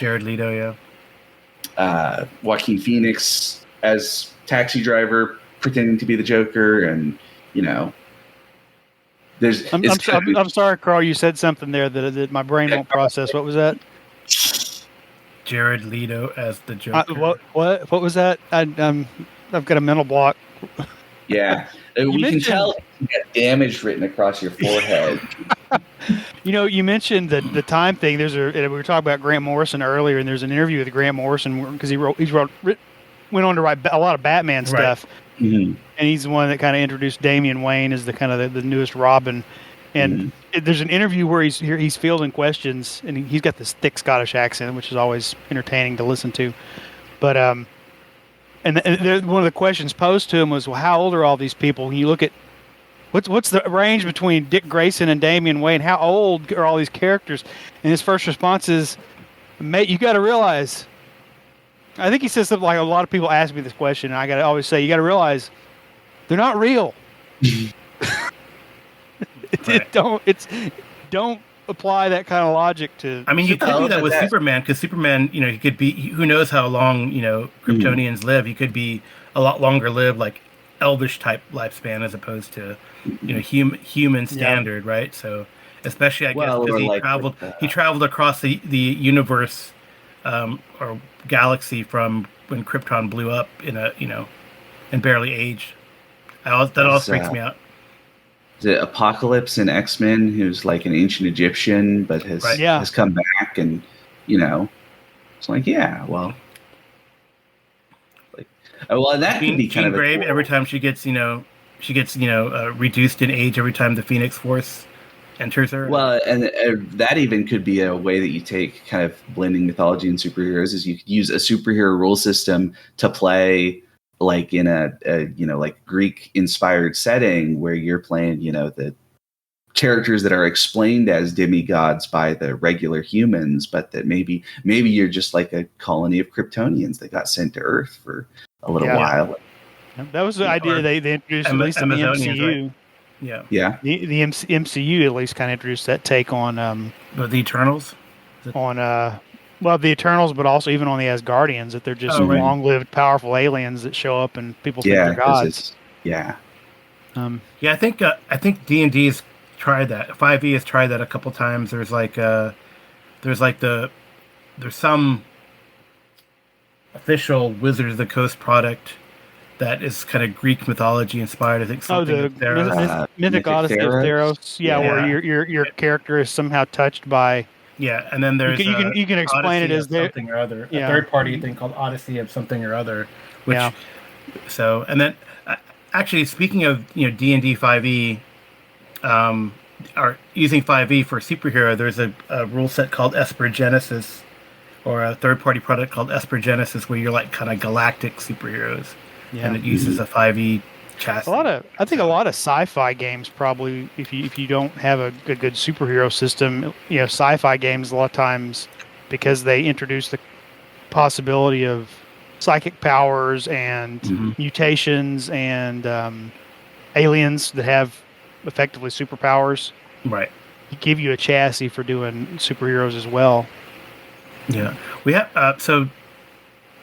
Jared Leto, Joaquin Phoenix as Taxi Driver pretending to be the Joker, and, there's. I'm sorry, Karl. You said something there that my brain won't process. What was that? Jared Leto as the Joker. What was that? I've got a mental block. Yeah, we can tell you got damage written across your forehead. You mentioned the time thing. We were talking about Grant Morrison earlier, and there's an interview with Grant Morrison because he went on to write a lot of Batman stuff, and he's the one that kind of introduced Damian Wayne as the kind of the newest Robin. And there's an interview where he's fielding questions, and he's got this thick Scottish accent, which is always entertaining to listen to. But one of the questions posed to him was, well, how old are all these people? When you look at what's the range between Dick Grayson and Damian Wayne? How old are all these characters? And his first response is, mate, you got to realize. I think he says something like, a lot of people ask me this question, and I got to always say, you got to realize they're not real. Don't apply that kind of logic to. I mean, you could do that with Superman, because Superman, he could be. Who knows how long Kryptonians live? He could be a lot longer lived, like elvish type lifespan, as opposed to human standard, right? So, especially I guess because he traveled across the universe or galaxy from when Krypton blew up and barely aged. That all freaks me out. Is it Apocalypse in X-Men, who's like an ancient Egyptian, but has come back, and it's like, well, and that could be kind of Grave. Every time she gets reduced in age every time the Phoenix Force enters her. Well, and that even could be a way that you take kind of blending mythology and superheroes, is you could use a superhero rule system to play like in a like Greek inspired setting where you're playing, the characters that are explained as demigods by the regular humans, but that maybe you're just like a colony of Kryptonians that got sent to Earth for a little while. That was the idea they introduced, at least in the MCU. Right? Yeah. The MCU at least kind of introduced that take on the Eternals. The Eternals, but also even on the Asgardians, that they're just long-lived, powerful aliens that show up and people think they're gods. I think D&D has tried that. 5e has tried that a couple times. There's some official Wizards of the Coast product that is kind of Greek mythology inspired. I think something. Mythic Odyssey of Theros. Where your character is somehow touched by. Yeah, and then there's you can explain Odyssey it as something or other. A third party thing called Odyssey of something or other. So, and then actually speaking of D&D 5e, or using 5e for superhero, there's a rule set called Espergenesis, or a third party product called Espergenesis, where you're like kind of galactic superheroes, and it uses a 5e chassis. I think a lot of sci-fi games probably, if you don't have a good superhero system, sci-fi games a lot of times, because they introduce the possibility of psychic powers and mutations and aliens that have effectively superpowers. Right. Give you a chassis for doing superheroes as well. Yeah, we have so.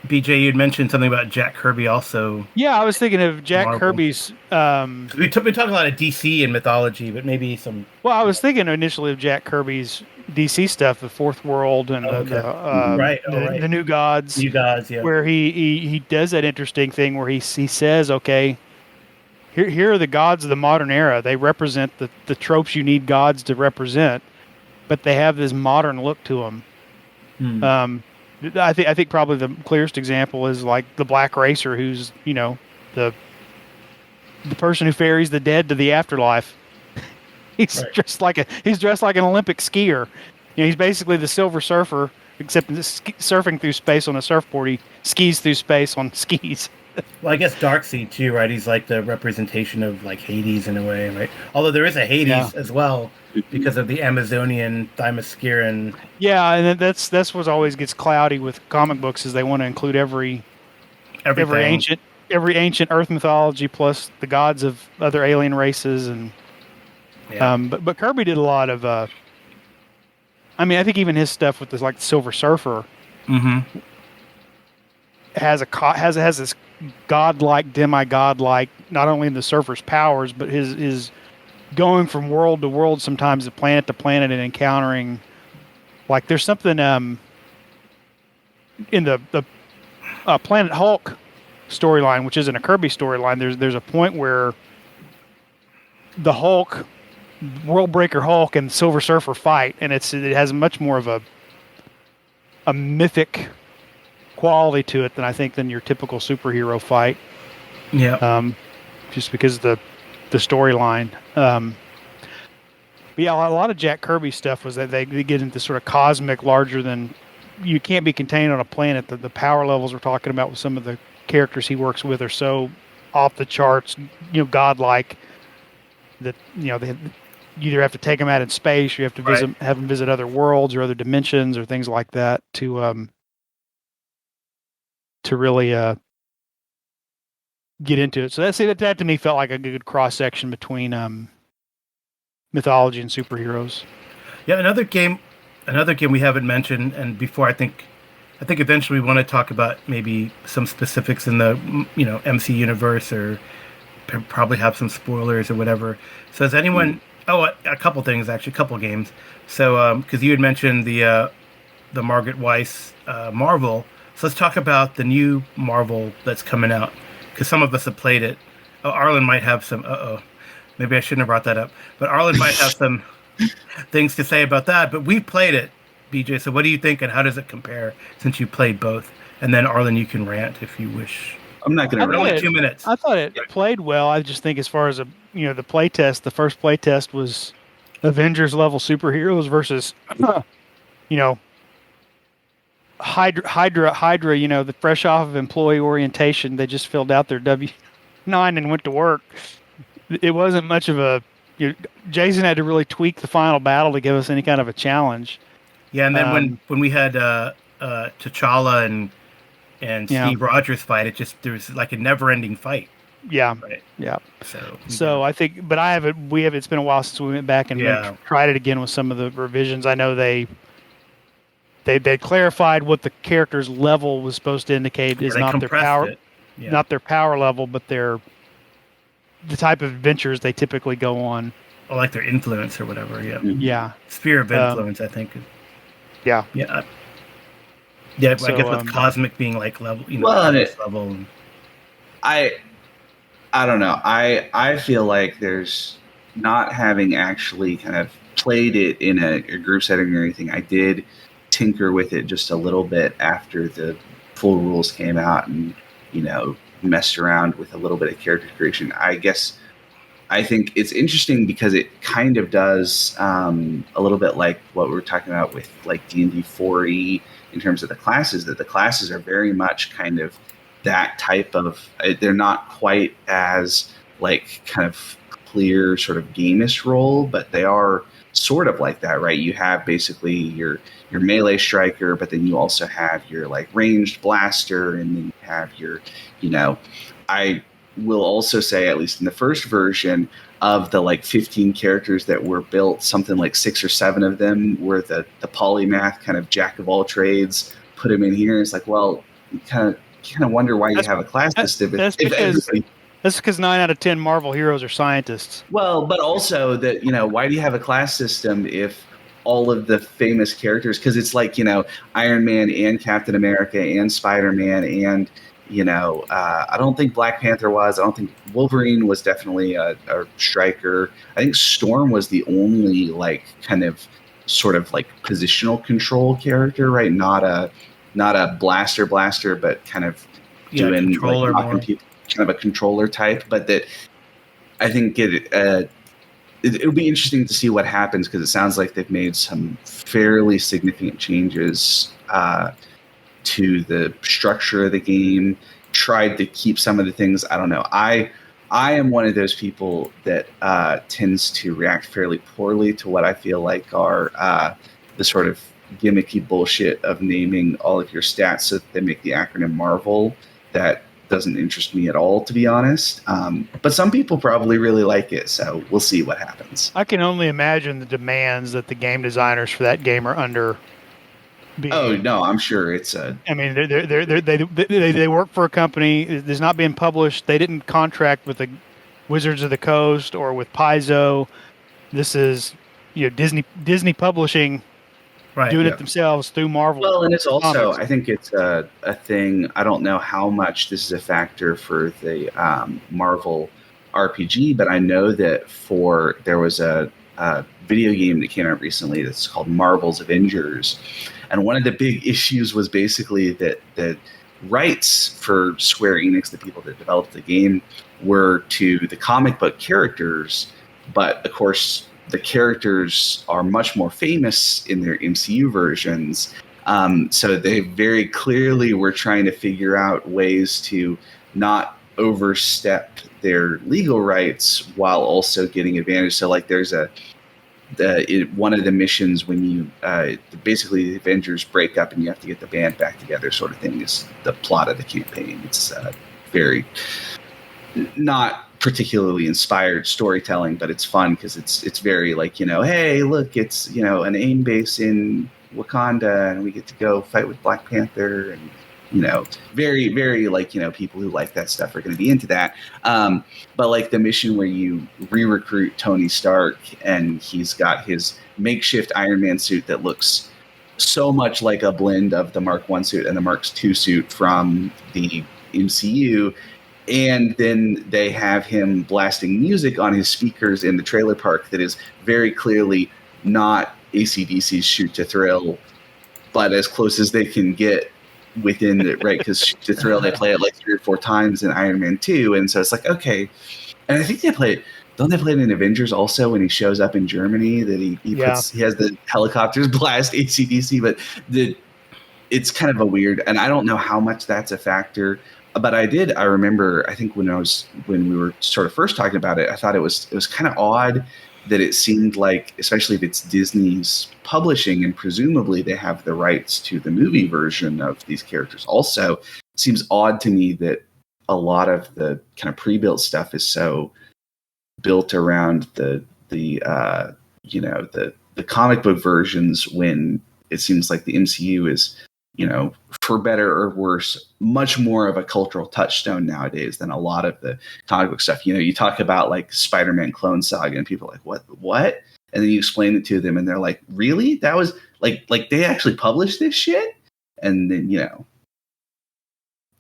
BJ, you'd mentioned something about Jack Kirby also. Yeah, I was thinking of Jack Kirby's... we talk a lot of DC and mythology, but maybe some... Well, I was thinking initially of Jack Kirby's DC stuff, the Fourth World and the New Gods. New Gods, yeah. Where he does that interesting thing where he says, okay, here are the gods of the modern era. They represent the tropes you need gods to represent, but they have this modern look to them. I think probably the clearest example is like the Black Racer, who's the person who ferries the dead to the afterlife. He's dressed like an Olympic skier. He's basically the Silver Surfer, except surfing through space on a surfboard. He skis through space on skis. Well, I guess Darkseid too, right? He's like the representation of like Hades in a way, right? Although there is a Hades as well because of the Amazonian Themysciran. Yeah, and that's what always gets cloudy with comic books, is they want to include every ancient Earth mythology plus the gods of other alien races, and but Kirby did a lot of. I think even his stuff with this like Silver Surfer. Has this godlike, demigod-like, not only in the Surfer's powers, but his going from world to world, sometimes planet to planet, and encountering, like there's something in the Planet Hulk storyline, which isn't a Kirby storyline. There's a point where the Hulk, World Breaker Hulk, and Silver Surfer fight, and it has much more of a mythic quality to it than your typical superhero fight. Yeah. Just because the storyline. But yeah, a lot of Jack Kirby stuff was that they get into sort of cosmic, larger than, you can't be contained on a planet. The power levels we're talking about with some of the characters he works with are so off the charts, godlike, that they you either have to take them out in space, or you have to have them visit other worlds or other dimensions or things like that to really get into it. So that to me felt like a good cross section between mythology and superheroes. Yeah, another game we haven't mentioned, and before I think eventually we want to talk about maybe some specifics in the MC universe, or probably have some spoilers or whatever. So has anyone? Oh, a couple things actually, a couple games. So because you had mentioned the Margaret Weis Marvel, so let's talk about the new Marvel that's coming out, because some of us have played it. Oh, Arlen might have some. Maybe I shouldn't have brought that up. But Arlen might have some things to say about that. But we played it, BJ. So what do you think, and how does it compare since you played both? And then Arlen, you can rant if you wish. I'm not going to rant. Only 2 minutes. I thought it played well. I just think as far as the play test, the first play test was Avengers level superheroes versus Hydra, the fresh off of employee orientation, they just filled out their W-9 and went to work. It wasn't much of a. Jason had to really tweak the final battle to give us any kind of a challenge. Yeah, and then when we had T'Challa and Steve Rogers fight, there was like a never-ending fight. Yeah, right. Yeah. So I think, but it's been a while since we went back and tried it again with some of the revisions. I know they clarified what the character's level was supposed to indicate is not their power, not their power level, but the type of adventures they typically go on. Or like their influence or whatever. Yeah. Yeah. Sphere of influence, I think. Yeah. Yeah. Yeah, so, I guess with cosmic being like level, level. I don't know. I feel like there's not having actually kind of played it in a group setting or anything. I did tinker with it just a little bit after the full rules came out, and messed around with a little bit of character creation. I think it's interesting because it kind of does a little bit like what we were talking about with like D&D 4e in terms of the classes, that the classes are very much kind of that type of, they're not quite as like kind of clear sort of gamist role, but they are sort of like that, right? You have basically your melee striker, but then you also have your like ranged blaster, and then you have your, I will also say, at least in the first version of the like 15 characters that were built, something like 6 or 7 of them were the polymath kind of jack of all trades. Put them in here. It's like, well, you kind of wonder why you have a class system. That's because 9 out of 10 Marvel heroes are scientists. Well, but also that, why do you have a class system if all of the famous characters, because it's like, Iron Man and Captain America and Spider-Man and, I don't think Black Panther was. I don't think Wolverine was definitely a striker. I think Storm was the only like kind of sort of like positional control character, right? Not a blaster, but kind of doing like knocking people, kind of a controller type. But that I think it'll be interesting to see what happens, because it sounds like they've made some fairly significant changes to the structure of the game, tried to keep some of the things. I don't know. I am one of those people that tends to react fairly poorly to what I feel like are the sort of gimmicky bullshit of naming all of your stats so that they make the acronym Marvel. That doesn't interest me at all, to be honest. But some people probably really like it, so we'll see what happens. I can only imagine the demands that the game designers for that game are under. Oh no, I'm sure it's a. I mean, they work for a company. It's not being published. They didn't contract with the Wizards of the Coast or with Paizo. This is Disney Publishing, doing it themselves through Marvel. Well, and it's also, I think it's a thing. I don't know how much this is a factor for the Marvel RPG, but I know that there was a video game that came out recently that's called Marvel's Avengers. And one of the big issues was basically that the rights for Square Enix, the people that developed the game, were to the comic book characters. But of course, the characters are much more famous in their MCU versions. So they very clearly were trying to figure out ways to not overstep their legal rights while also getting advantage. So like there's one of the missions when you basically the Avengers break up and you have to get the band back together sort of thing is the plot of the campaign. It's very not particularly inspired storytelling, but it's fun because it's very like, hey, look, it's an AIM base in Wakanda and we get to go fight with Black Panther, and very, very like, people who like that stuff are going to be into that. But like the mission where you re-recruit Tony Stark and he's got his makeshift Iron Man suit that looks so much like a blend of the Mark I suit and the Mark II suit from the MCU. And then they have him blasting music on his speakers in the trailer park that is very clearly not AC/DC's Shoot to Thrill, but as close as they can get within it, right? Because Shoot to Thrill, they play it like 3 or 4 times in Iron Man 2. And so it's like, okay. And I think don't they play it in Avengers also when he shows up in Germany that he has the helicopters blast AC/DC, but it's kind of a weird, and I don't know how much that's a factor. But I remember, I think when we were sort of first talking about it, I thought it was kind of odd that it seemed like, especially if it's Disney's publishing and presumably they have the rights to the movie version of these characters. Also, it seems odd to me that a lot of the kind of pre-built stuff is so built around the comic book versions when it seems like the MCU is, for better or worse, much more of a cultural touchstone nowadays than a lot of the comic book stuff. You talk about like Spider-Man Clone Saga and people are like, what? And then you explain it to them and they're like, really? That was like they actually published this shit? And then,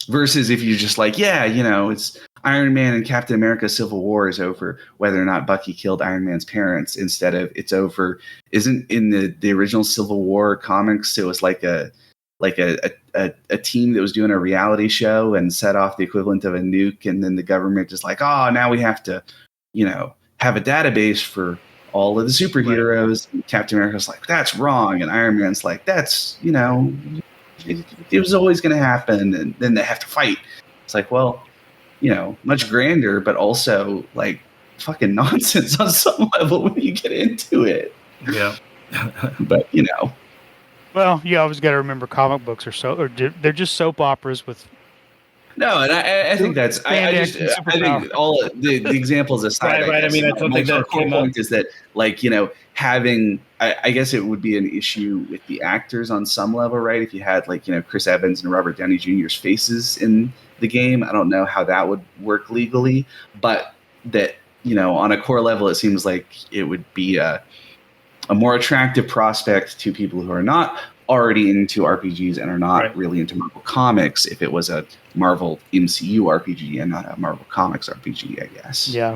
versus if you're just like, it's Iron Man and Captain America Civil War is over whether or not Bucky killed Iron Man's parents, instead of it's over. Isn't in the original Civil War comics, it was like a team that was doing a reality show and set off the equivalent of a nuke, and then the government just like, oh, now we have to, have a database for all of the superheroes. Right. And Captain America's like, that's wrong, and Iron Man's like, that's it was always going to happen, and then they have to fight. It's like, well, much grander, but also like fucking nonsense on some level when you get into it. Yeah. But well, you always got to remember comic books they're just soap operas with. No, and I think that's I think all the examples aside. Right. I mean, that's something that core point is that having I guess it would be an issue with the actors on some level, right? If you had Chris Evans and Robert Downey Jr.'s faces in the game, I don't know how that would work legally, but that on a core level, it seems like it would be a more attractive prospect to people who are not already into RPGs and are not really into Marvel Comics if it was a Marvel MCU RPG and not a Marvel Comics RPG, I guess. Yeah.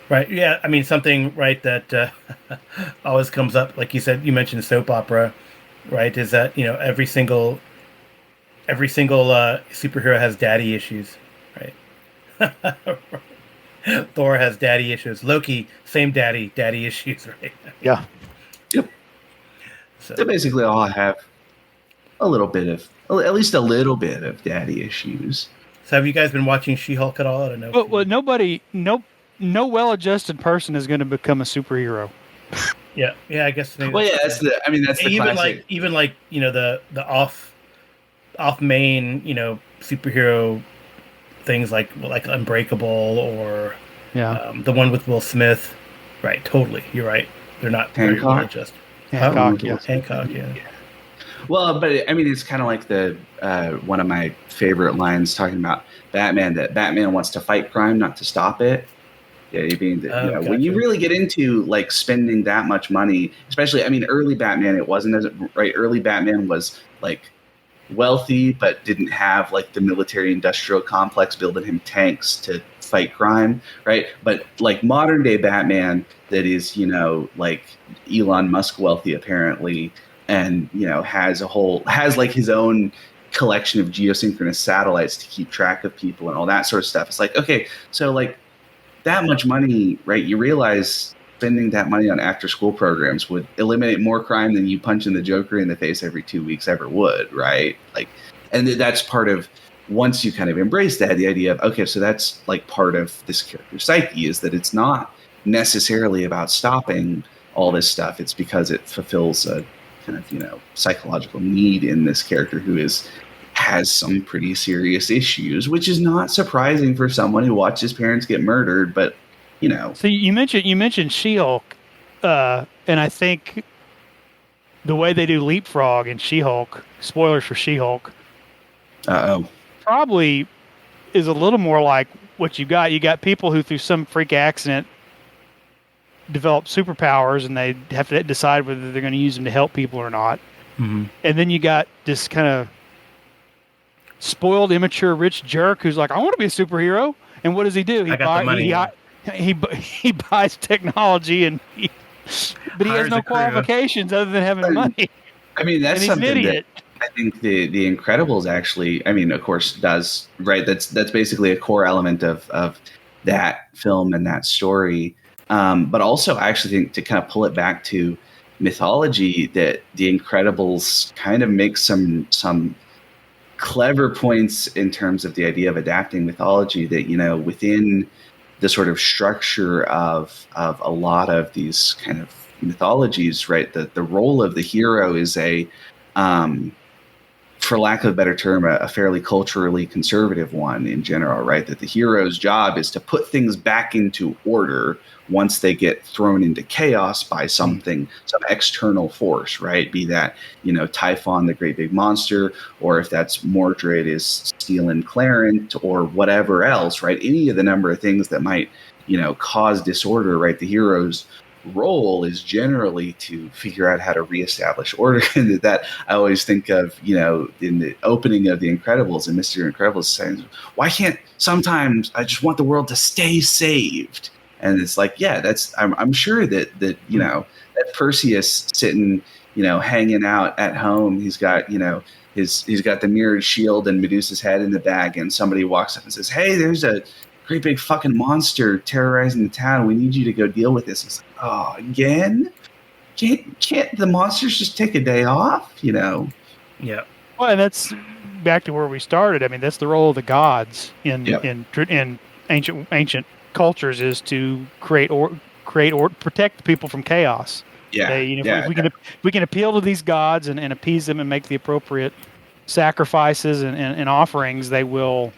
Right. Yeah. I mean, something, right, that always comes up, like you said, you mentioned soap opera, right, is that, every single superhero has daddy issues, right? Thor has daddy issues. Loki, same daddy issues, right? Yeah. Yep. So basically all have at least a little bit of daddy issues. So have you guys been watching She-Hulk at all? I don't know. Well, no well-adjusted person is going to become a superhero. Yeah, I guess. Well, yeah, that's the even classic. The off main superhero things like Unbreakable or the one with Will Smith. Right, totally. You're right. They're not very well adjusted. Hancock, yeah. Well, but I mean, it's kind of like the one of my favorite lines talking about Batman, that Batman wants to fight crime, not to stop it. Yeah, gotcha. When you really get into spending that much money, especially, I mean, early Batman, it wasn't as right. Early Batman was wealthy, but didn't have the military-industrial complex building him tanks to fight crime, right? But modern day Batman, that is Elon Musk wealthy apparently, and has his own collection of geosynchronous satellites to keep track of people and all that sort of stuff. It's okay, so that much money, right? You realize spending that money on after school programs would eliminate more crime than you punching the Joker in the face every 2 weeks ever would, right? Like, and that's part of, once you kind of embrace that, the idea of, okay, so that's like part of this character's psyche, is that it's not necessarily about stopping all this stuff. It's because it fulfills a kind of, psychological need in this character who has some pretty serious issues, which is not surprising for someone who watched his parents get murdered, but So you mentioned She-Hulk, and I think the way they do Leapfrog in She-Hulk, spoilers for She-Hulk, probably is a little more like what you got. You got people who, through some freak accident, develop superpowers, and they have to decide whether they're going to use them to help people or not. Mm-hmm. And then you got this kind of spoiled, immature, rich jerk who's like, I want to be a superhero. And what does he do? I got the money. He buys technology, but he has no qualifications other than having money. I mean, that's and he's something an idiot. that I think the Incredibles actually, I mean, of course, does, right? That's basically a core element of that film and that story. But also, I actually think, to kind of pull it back to mythology, that the Incredibles kind of makes some clever points in terms of the idea of adapting mythology, that, within the sort of structure of a lot of these kind of mythologies, right? The role of the hero is for lack of a better term, a fairly culturally conservative one in general, right? That the hero's job is to put things back into order once they get thrown into chaos by something, some external force, right? Be that, Typhon, the great big monster, or if that's Mordred is Steel and Clarent, or whatever else, right? Any of the number of things that might, cause disorder, right? The hero's role is generally to figure out how to reestablish order. And that I always think of, in the opening of The Incredibles and Mr. Incredibles saying, why can't, sometimes I just want the world to stay saved. And it's like, yeah, I'm sure that that Perseus sitting, hanging out at home, he's got, he's got the mirrored shield and Medusa's head in the bag, and somebody walks up and says, hey, there's a great big fucking monster terrorizing the town. We need you to go deal with this. It's like, oh, again? Can't the monsters just take a day off? Yeah. Well, and that's back to where we started. I mean, that's the role of the gods in ancient cultures, is to create or protect the people from chaos. Yeah. If we can appeal to these gods and appease them and make the appropriate sacrifices and offerings, they will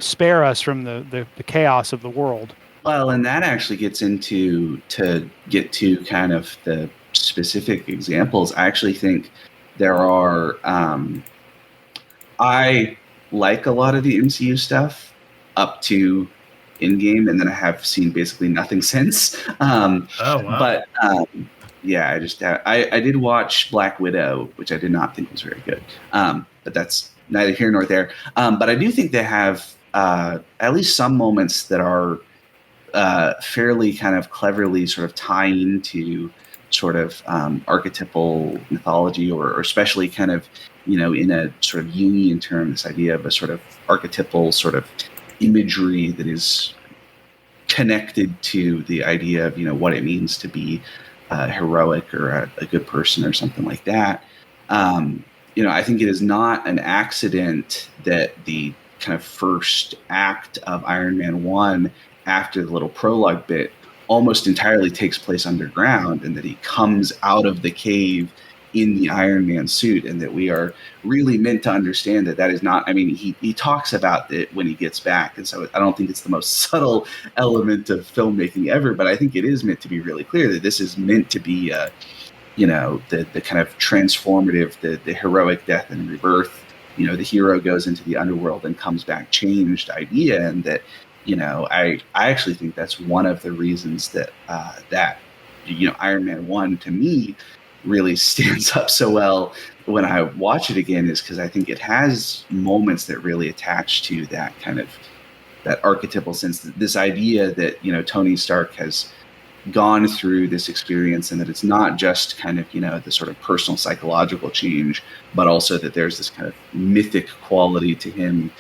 spare us from the chaos of the world. Well, and that actually gets into, to get to kind of the specific examples. I actually think there are, I like a lot of the MCU stuff up to Endgame, and then I have seen basically nothing since. Oh, wow. But yeah, I did watch Black Widow, which I did not think was very good. But that's neither here nor there. But I do think they have at least some moments that are fairly kind of cleverly sort of tying into sort of archetypal mythology, or especially kind of, in a sort of Jungian term, this idea of a sort of archetypal sort of imagery that is connected to the idea of, what it means to be heroic or a good person or something like that. I think it is not an accident that the kind of first act of Iron Man 1, after the little prologue bit, almost entirely takes place underground, and that he comes out of the cave in the Iron Man suit, and that we are really meant to understand that is not, I mean, he talks about it when he gets back, and so I don't think it's the most subtle element of filmmaking ever, but I think it is meant to be really clear that this is meant to be the kind of transformative, the heroic death and rebirth, the hero goes into the underworld and comes back changed idea, and that, I actually think that's one of the reasons that Iron Man 1 to me really stands up so well when I watch it again, is because I think it has moments that really attach to that kind of that archetypal sense, this idea that Tony Stark has gone through this experience, and that it's not just kind of the sort of personal psychological change, but also that there's this kind of mythic quality to him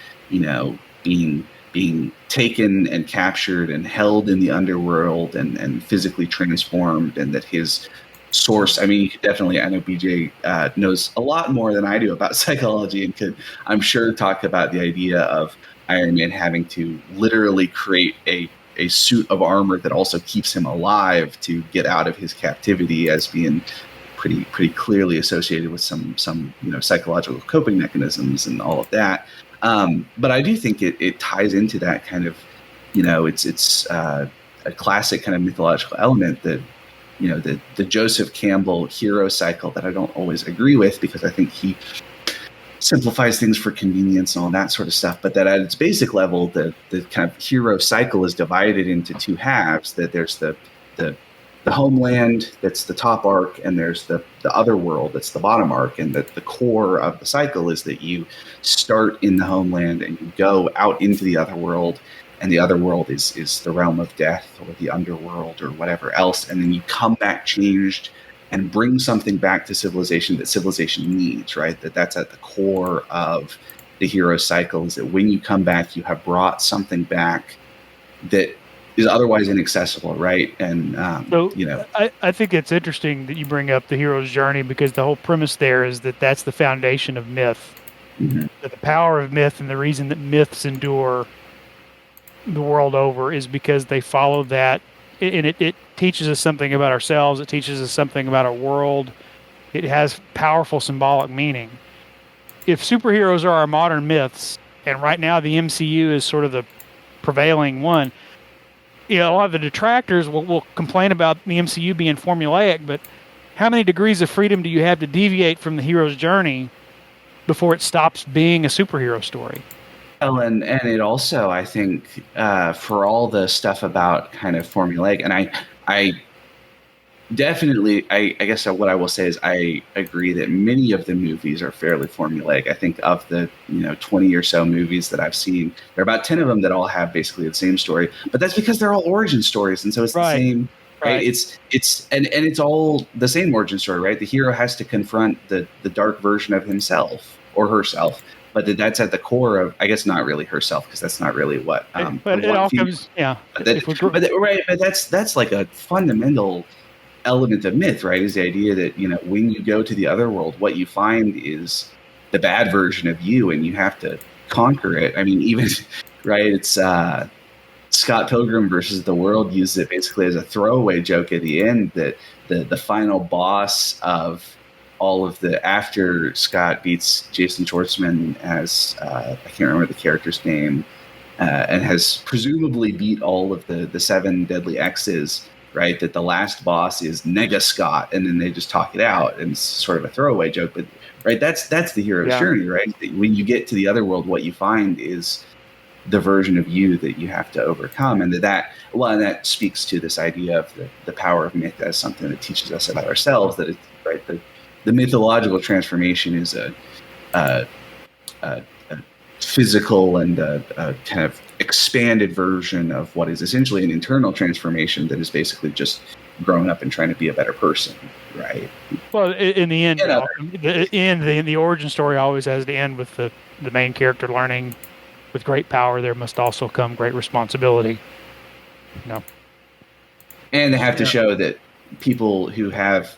being being taken and captured and held in the underworld and physically transformed, and that his source, I mean, you could definitely, I know BJ knows a lot more than I do about psychology, and could, I'm sure, talk about the idea of Iron Man having to literally create a suit of armor that also keeps him alive to get out of his captivity, as being pretty clearly associated with some psychological coping mechanisms and all of that. But I do think it ties into that kind of, it's a classic kind of mythological element that, the Joseph Campbell hero cycle that I don't always agree with, because I think he simplifies things for convenience and all that sort of stuff. But that at its basic level, the kind of hero cycle is divided into two halves. That there's the homeland, that's the top arc, and there's the other world, that's the bottom arc. And that the core of the cycle is that you start in the homeland and you go out into the other world, and the other world is the realm of death or the underworld or whatever else, and then you come back changed and bring something back to civilization that civilization needs, right? That's at the core of the hero cycle, is that when you come back, you have brought something back that is otherwise inaccessible, right? And I think it's interesting that you bring up the hero's journey, because the whole premise there is that that's the foundation of myth. Mm-hmm. That the power of myth and the reason that myths endure the world over is because they follow that, and it teaches us something about ourselves. It teaches us something about our world. It has powerful symbolic meaning. If superheroes are our modern myths, and right now the MCU is sort of the prevailing one, a lot of the detractors will complain about the MCU being formulaic, but how many degrees of freedom do you have to deviate from the hero's journey before it stops being a superhero story? Well, and it also, I think, for all the stuff about kind of formulaic, and I definitely, I guess what I will say is I agree that many of the movies are fairly formulaic. I think of the 20 or so movies that I've seen, there are about 10 of them that all have basically the same story, but that's because they're all origin stories, and so it's the same. Right. It's all the same origin story, right? The hero has to confront the dark version of himself or herself. But that's at the core of, I guess, not really herself, because that's not really what. But it all comes, yeah. But that's like a fundamental element of myth, right? Is the idea that when you go to the other world, what you find is the bad version of you, and you have to conquer it. I mean, even right? It's Scott Pilgrim versus the World used it basically as a throwaway joke at the end, that the final boss of all of the, after Scott beats Jason Schwartzman as I can't remember the character's name, and has presumably beat all of the 7 deadly X's, right? That the last boss is Nega Scott, and then they just talk it out, and it's sort of a throwaway joke. But right, that's the hero's journey, right? When you get to the other world, what you find is the version of you that you have to overcome, and that speaks to this idea of the power of myth as something that teaches us about ourselves. That it's right. The mythological transformation is a physical and a kind of expanded version of what is essentially an internal transformation that is basically just growing up and trying to be a better person, right? Well, in the end, the origin story always has to end with the main character learning, with great power there must also come great responsibility. And they have to show that people who have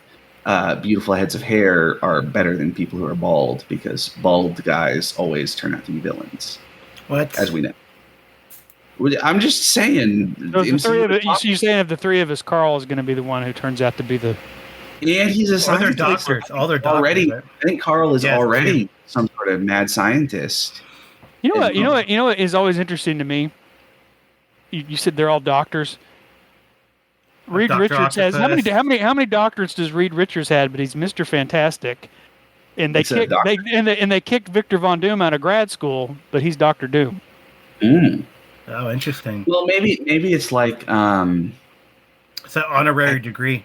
beautiful heads of hair are better than people who are bald, because bald guys always turn out to be villains. What? As we know. I'm just saying. You're saying of the three of us, Karl is going to be the one who turns out to be the. And he's a scientist. All their doctors. Already, right? I think Karl is already some sort of mad scientist. You know what is always interesting to me? You said they're all doctors. Reed Richards has how many doctorates does Reed Richards had? But he's Mr. Fantastic, and they kicked Victor Von Doom out of grad school, but he's Dr. Doom. Mm. Oh, interesting. Well, maybe it's like it's an honorary degree.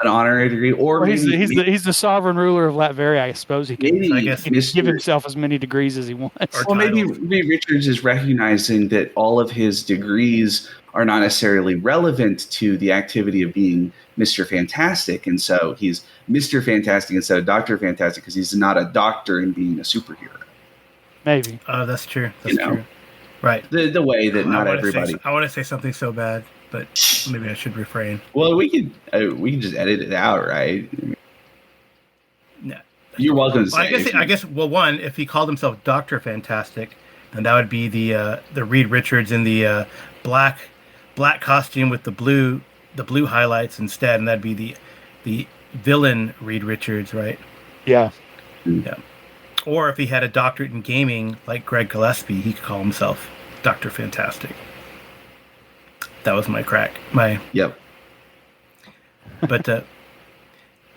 An honorary degree, or he's the sovereign ruler of Latveria. I suppose he can. I guess he can give himself as many degrees as he wants. Well, maybe Reed Richards is recognizing that all of his degrees are not necessarily relevant to the activity of being Mr. Fantastic, and so he's Mr. Fantastic instead of Dr. Fantastic, because he's not a doctor in being a superhero. Maybe. Oh, that's true. That's true. Right. The way that not everybody. I want to say something so bad, but maybe I should refrain. Well, we can just edit it out, right? No. You're welcome to Well, say. I guess. Well, one, if he called himself Dr. Fantastic, then that would be the Reed Richards in the black costume with the blue highlights instead, and that'd be the villain Reed Richards, right? Yeah. Yeah. Or if he had a doctorate in gaming like Greg Gillespie, he could call himself Dr. Fantastic. That was my crack. Yep. But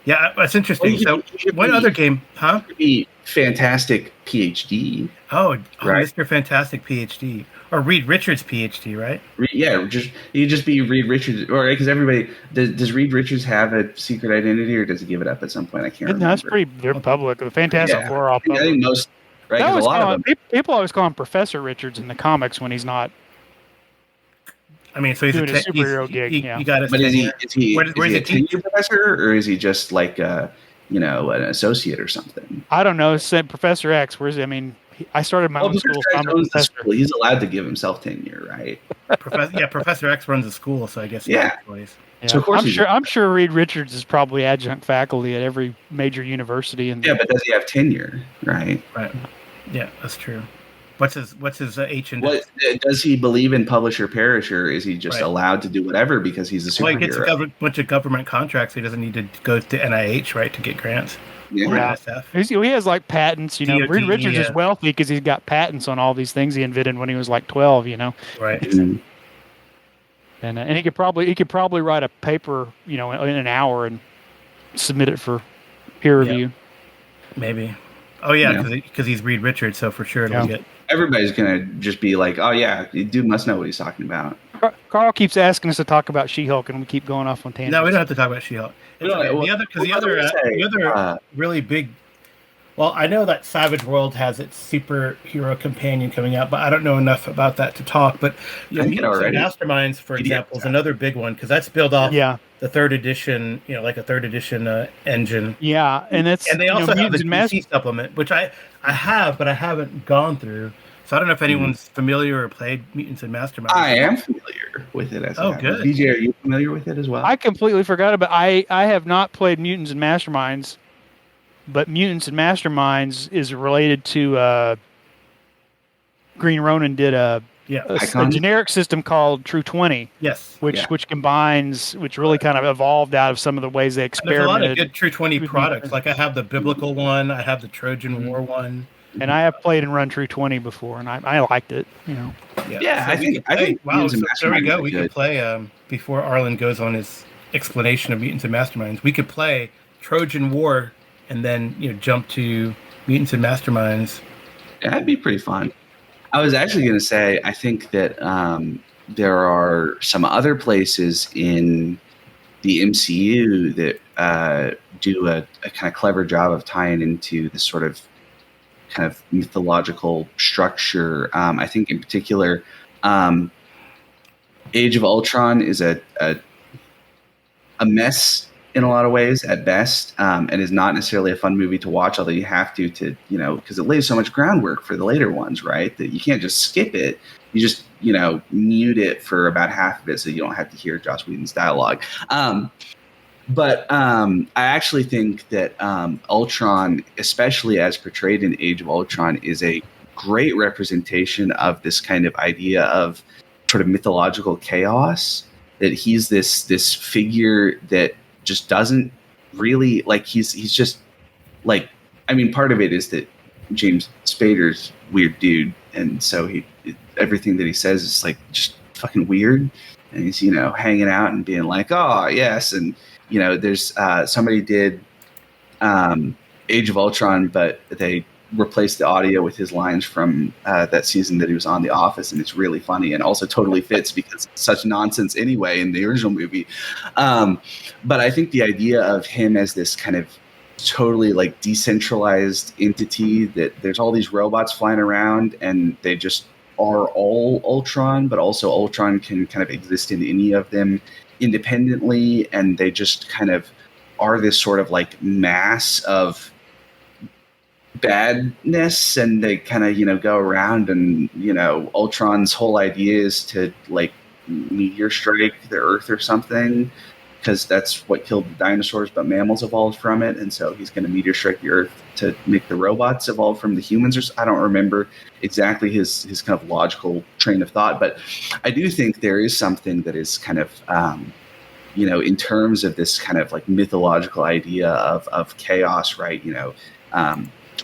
yeah, that's interesting. So, what other game? Huh? Be Fantastic PhD. Oh, right. Mr. Fantastic PhD, or Reed Richards PhD, right? Yeah, you just be Reed Richards, or because everybody does Reed Richards have a secret identity, or does he give it up at some point? I can't remember. No, that's pretty. They're public. The Fantastic Four are all public. I think most, right? A lot of them. People always call him Professor Richards in the comics when he's not. I mean, so he's doing a superhero gig. You got to. But is he a tenure professor, or is he just like an associate or something? I don't know. Said Professor X. Where's I mean, I started my own school. So I'm a professor. He's allowed to give himself tenure, right? Professor X runs a school, so I guess. Yeah. Yeah. So of course I'm sure Reed Richards is probably adjunct faculty at every major university. But does he have tenure? Right. Right. Yeah, that's true. What's his H index? What does he believe in? Publish or perish, or is he just allowed to do whatever because he's a superhero? Well, he gets a bunch of government contracts. He doesn't need to go to NIH, right, to get grants. Yeah. He has like patents. DOD, Reed Richards is wealthy because he's got patents on all these things he invented when he was like 12. Right. Mm-hmm. And he could probably write a paper, in an hour and submit it for peer review. Maybe. Oh yeah, because he's Reed Richards, so for sure it'll get. Everybody's gonna just be like, "Oh yeah, dude must know what he's talking about." Karl keeps asking us to talk about She-Hulk, and we keep going off on tangents. No, we don't have to talk about She-Hulk. The other really big. Well, I know that Savage World has its superhero companion coming out, but I don't know enough about that to talk. But Mutants and Masterminds, for example, is another big one because that's built off the third edition, like a third edition engine. Yeah, and they also have the DC supplement, which I have, but I haven't gone through. So I don't know if anyone's familiar or played Mutants and Masterminds. I am familiar with it. Good. DJ, are you familiar with it as well? I completely forgot about. I have not played Mutants and Masterminds. But Mutants and Masterminds is related to Green Ronin did a generic system called True 20. Yes. Which combines, which really kind of evolved out of some of the ways they experimented. There's a lot of good True 20 products. Like I have the biblical one, I have the Trojan War one. And I have played and run True 20 before, and I liked it. Yeah, so I think. Wow, so there we go. We could play before Arlen goes on his explanation of Mutants and Masterminds. We could play Trojan War. And then jump to Mutants and Masterminds. Yeah, that'd be pretty fun. I was actually going to say I think that there are some other places in the MCU that do a kind of clever job of tying into this sort of kind of mythological structure. I think in particular, Age of Ultron is a mess in a lot of ways at best, and is not necessarily a fun movie to watch, although you have to because it lays so much groundwork for the later ones, right? That you can't just skip it. You just, mute it for about half of it so you don't have to hear Joss Whedon's dialogue. But I actually think that Ultron, especially as portrayed in Age of Ultron, is a great representation of this kind of idea of sort of mythological chaos, that he's this figure that just doesn't really he's just like, I mean, part of it is that James Spader's weird dude, and so everything that he says is like just fucking weird, and he's hanging out and being like, oh yes, and there's somebody did Age of Ultron, but they replaced the audio with his lines from that season that he was on The Office, and it's really funny and also totally fits because it's such nonsense anyway in the original movie. But I think the idea of him as this kind of totally like decentralized entity, that there's all these robots flying around and they just are all Ultron, but also Ultron can kind of exist in any of them independently, and they just kind of are this sort of like mass of badness, and they kind of go around, and Ultron's whole idea is to like meteor strike the Earth or something, because that's what killed the dinosaurs, but mammals evolved from it, and so he's going to meteor strike the Earth to make the robots evolve from the humans. Or I don't remember exactly his kind of logical train of thought, but I do think there is something that is kind of in terms of this kind of like mythological idea of chaos, right?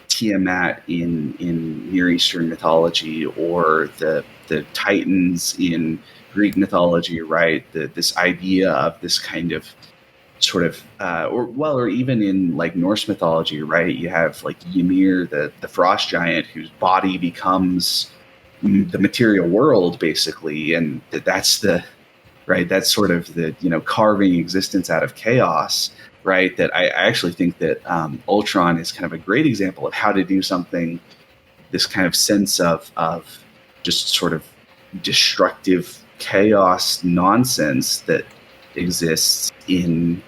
Tiamat in Near Eastern mythology, or the Titans in Greek mythology, right? This idea of this kind of sort of, or even in like Norse mythology, right? You have like Ymir, the frost giant, whose body becomes the material world, basically, and that's sort of the carving existence out of chaos, right? That I actually think that Ultron is kind of a great example of how to do something, this kind of sense of just sort of destructive chaos nonsense that exists in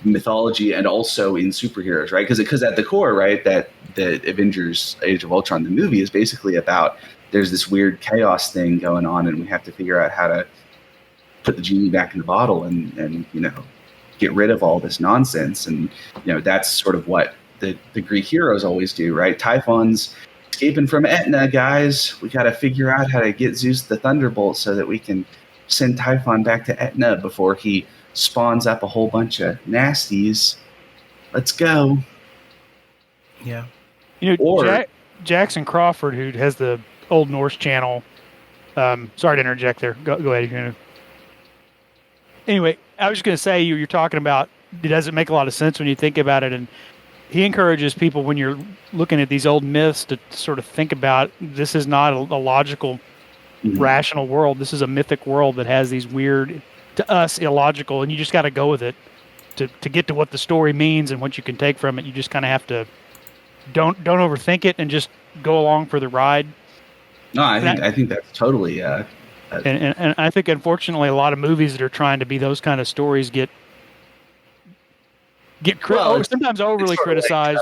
mythology and also in superheroes, right? Because at the core, right, that the Avengers Age of Ultron, the movie, is basically about there's this weird chaos thing going on, and we have to figure out how to put the genie back in the bottle and get rid of all this nonsense. And that's sort of what the Greek heroes always do, right? Typhon's escaping from Etna, guys. We got to figure out how to get Zeus the Thunderbolt so that we can send Typhon back to Etna before he spawns up a whole bunch of nasties. Let's go. Yeah. Jackson Crawford, who has the Old Norse channel. Sorry to interject there. Go ahead. Anyway, I was just going to say, you're talking about it doesn't make a lot of sense when you think about it, and he encourages people when you're looking at these old myths to sort of think about this is not a logical, rational world. This is a mythic world that has these weird, to us, illogical, and you just got to go with it to get to what the story means and what you can take from it. You just kind of have to don't overthink it and just go along for the ride. No, I think that's totally. And I think, unfortunately, a lot of movies that are trying to be those kind of stories get sometimes overly criticized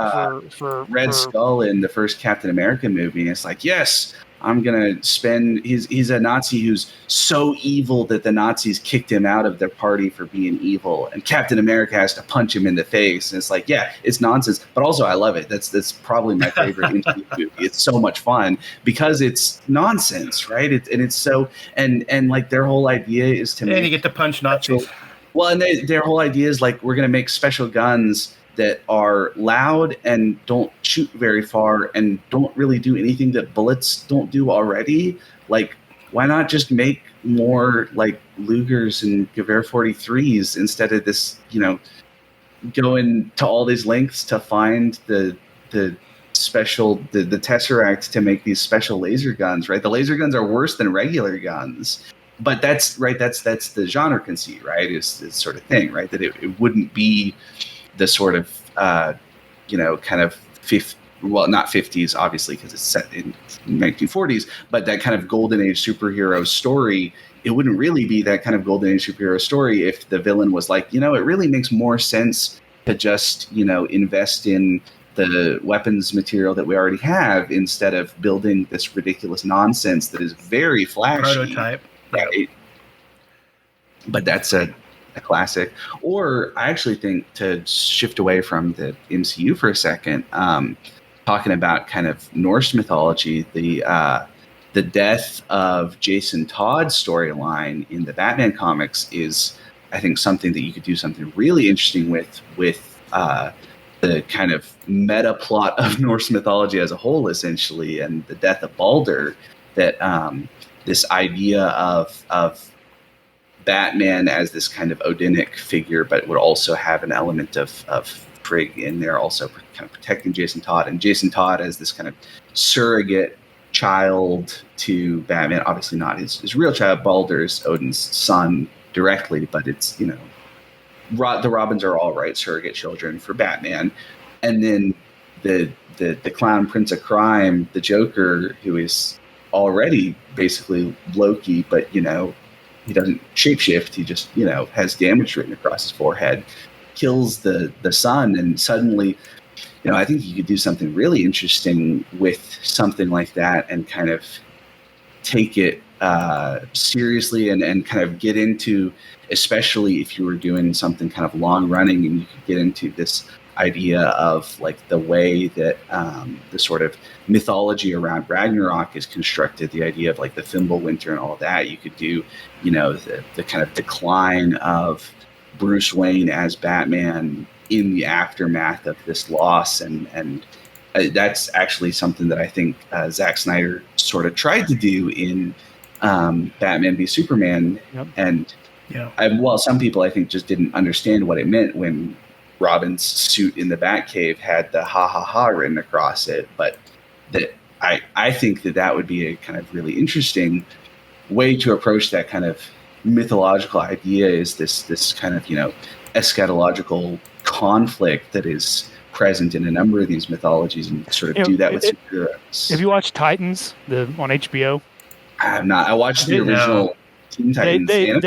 for Red Skull in the first Captain America movie. And it's like, yes, I'm gonna spend. He's a Nazi who's so evil that the Nazis kicked him out of their party for being evil, and Captain America has to punch him in the face. And it's like, yeah, it's nonsense, but also I love it. That's probably my favorite movie. It's so much fun because it's nonsense, right? It's so and like their whole idea is to you get to punch Nazis. Well, and their whole idea is like, we're going to make special guns that are loud and don't shoot very far and don't really do anything that bullets don't do already. Like, why not just make more like Lugers and Gewehr 43s instead of this, going to all these lengths to find the special, the Tesseract to make these special laser guns, right? The laser guns are worse than regular guns. But that's right. That's the genre conceit, right? Is this sort of thing, right? That it wouldn't be the sort of kind of not 50s, obviously, because it's set in 1940s, but that kind of golden age superhero story. It wouldn't really be that kind of golden age superhero story if the villain was like, it really makes more sense to just invest in the weapons material that we already have instead of building this ridiculous nonsense that is very flashy. Prototype. Right. But that's a classic. Or I actually think, to shift away from the MCU for a second, talking about kind of Norse mythology, the death of Jason Todd's storyline in the Batman comics is, I think, something that you could do something really interesting with the kind of meta plot of Norse mythology as a whole, essentially, and the death of Balder. That this idea of Batman as this kind of Odinic figure, but would also have an element of Frigg in there, also kind of protecting Jason Todd, and Jason Todd as this kind of surrogate child to Batman. Obviously not his real child. Balder's Odin's son directly, but it's, the Robins are all right surrogate children for Batman. And then the clown Prince of Crime, the Joker, who is already basically Loki, but he doesn't shapeshift. He just has damage written across his forehead, kills the son, and suddenly I think you could do something really interesting with something like that and kind of take it seriously and kind of get into, especially if you were doing something kind of long running, and you could get into this idea of like the way that the sort of mythology around Ragnarok is constructed, the idea of like the Fimbulwinter and all of that. You could do, the kind of decline of Bruce Wayne as Batman in the aftermath of this loss, and that's actually something that I think Zack Snyder sort of tried to do in Batman v Superman. Yep. And some people I think just didn't understand what it meant when Robin's suit in the Batcave had the ha ha ha written across it. But that I think that would be a kind of really interesting way to approach that kind of mythological idea, is this kind of eschatological conflict that is present in a number of these mythologies, and sort of do that with superheroes. Have you watched Titans on HBO? I have not. I watched the original Teen Titans. They go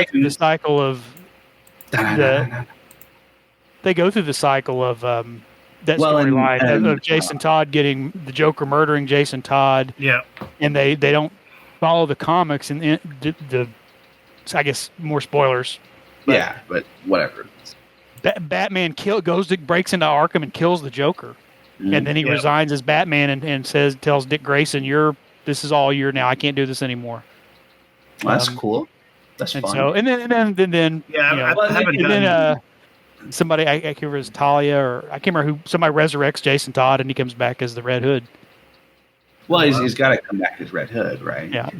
through the cycle of they go through the cycle of that storyline of Jason Todd getting the Joker murdering Jason Todd. Yeah, and they don't follow the comics and the I guess more spoilers. But whatever. Batman breaks into Arkham and kills the Joker, and then he resigns as Batman and tells Dick Grayson, this is all yours now. I can't do this anymore." Well, that's cool. That's and fun. So and then somebody I can't remember, it was Talia or I can't remember who, somebody resurrects Jason Todd and he comes back as the Red Hood. Well, he's got to come back as Red Hood, right? Yeah.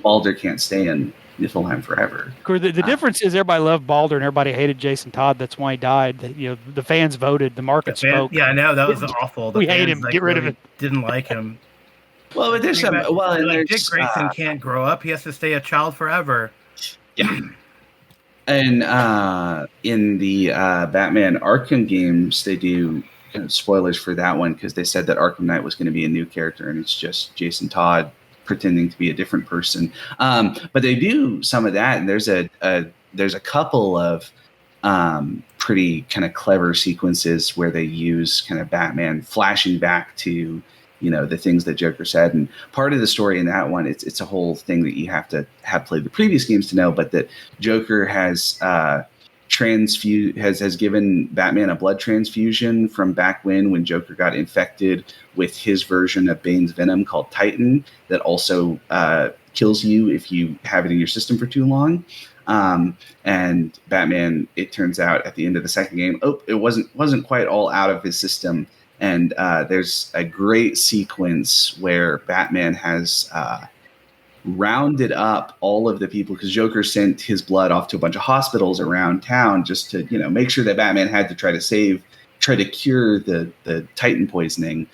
Balder can't stay in Niflheim forever. The difference is everybody loved Balder and everybody hated Jason Todd. That's why he died. The fans voted. The market spoke. Yeah, I know that was awful. We hate him. Get rid of him. Didn't like him. Well, but there's some. Well, and Dick Grayson can't grow up. He has to stay a child forever. Yeah. And in the Batman Arkham games, they do spoilers for that one, because they said that Arkham Knight was going to be a new character, and it's just Jason Todd pretending to be a different person. But they do some of that, and there's a couple of pretty kind of clever sequences where they use kind of Batman flashing back to the things that Joker said. And part of the story in that one, it's a whole thing that you have to have played the previous games to know, but that Joker has has given Batman a blood transfusion from back when Joker got infected with his version of Bane's venom called Titan, that also kills you if you have it in your system for too long. And Batman, it turns out at the end of the second game, it wasn't quite all out of his system. And there's a great sequence where Batman has rounded up all of the people, because Joker sent his blood off to a bunch of hospitals around town just to make sure that Batman had to try to cure the Titan poisoning.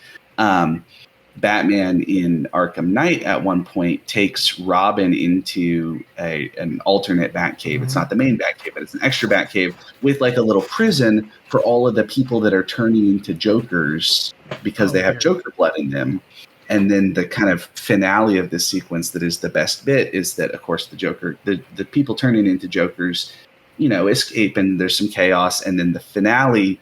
Batman in Arkham Knight at one point takes Robin into an alternate Batcave. It's not the main Batcave, but it's an extra Batcave with like a little prison for all of the people that are turning into Jokers because they have Joker blood in them. And then the kind of finale of this sequence that is the best bit is that, of course, the people turning into Jokers, escape, and there's some chaos. And then the finale,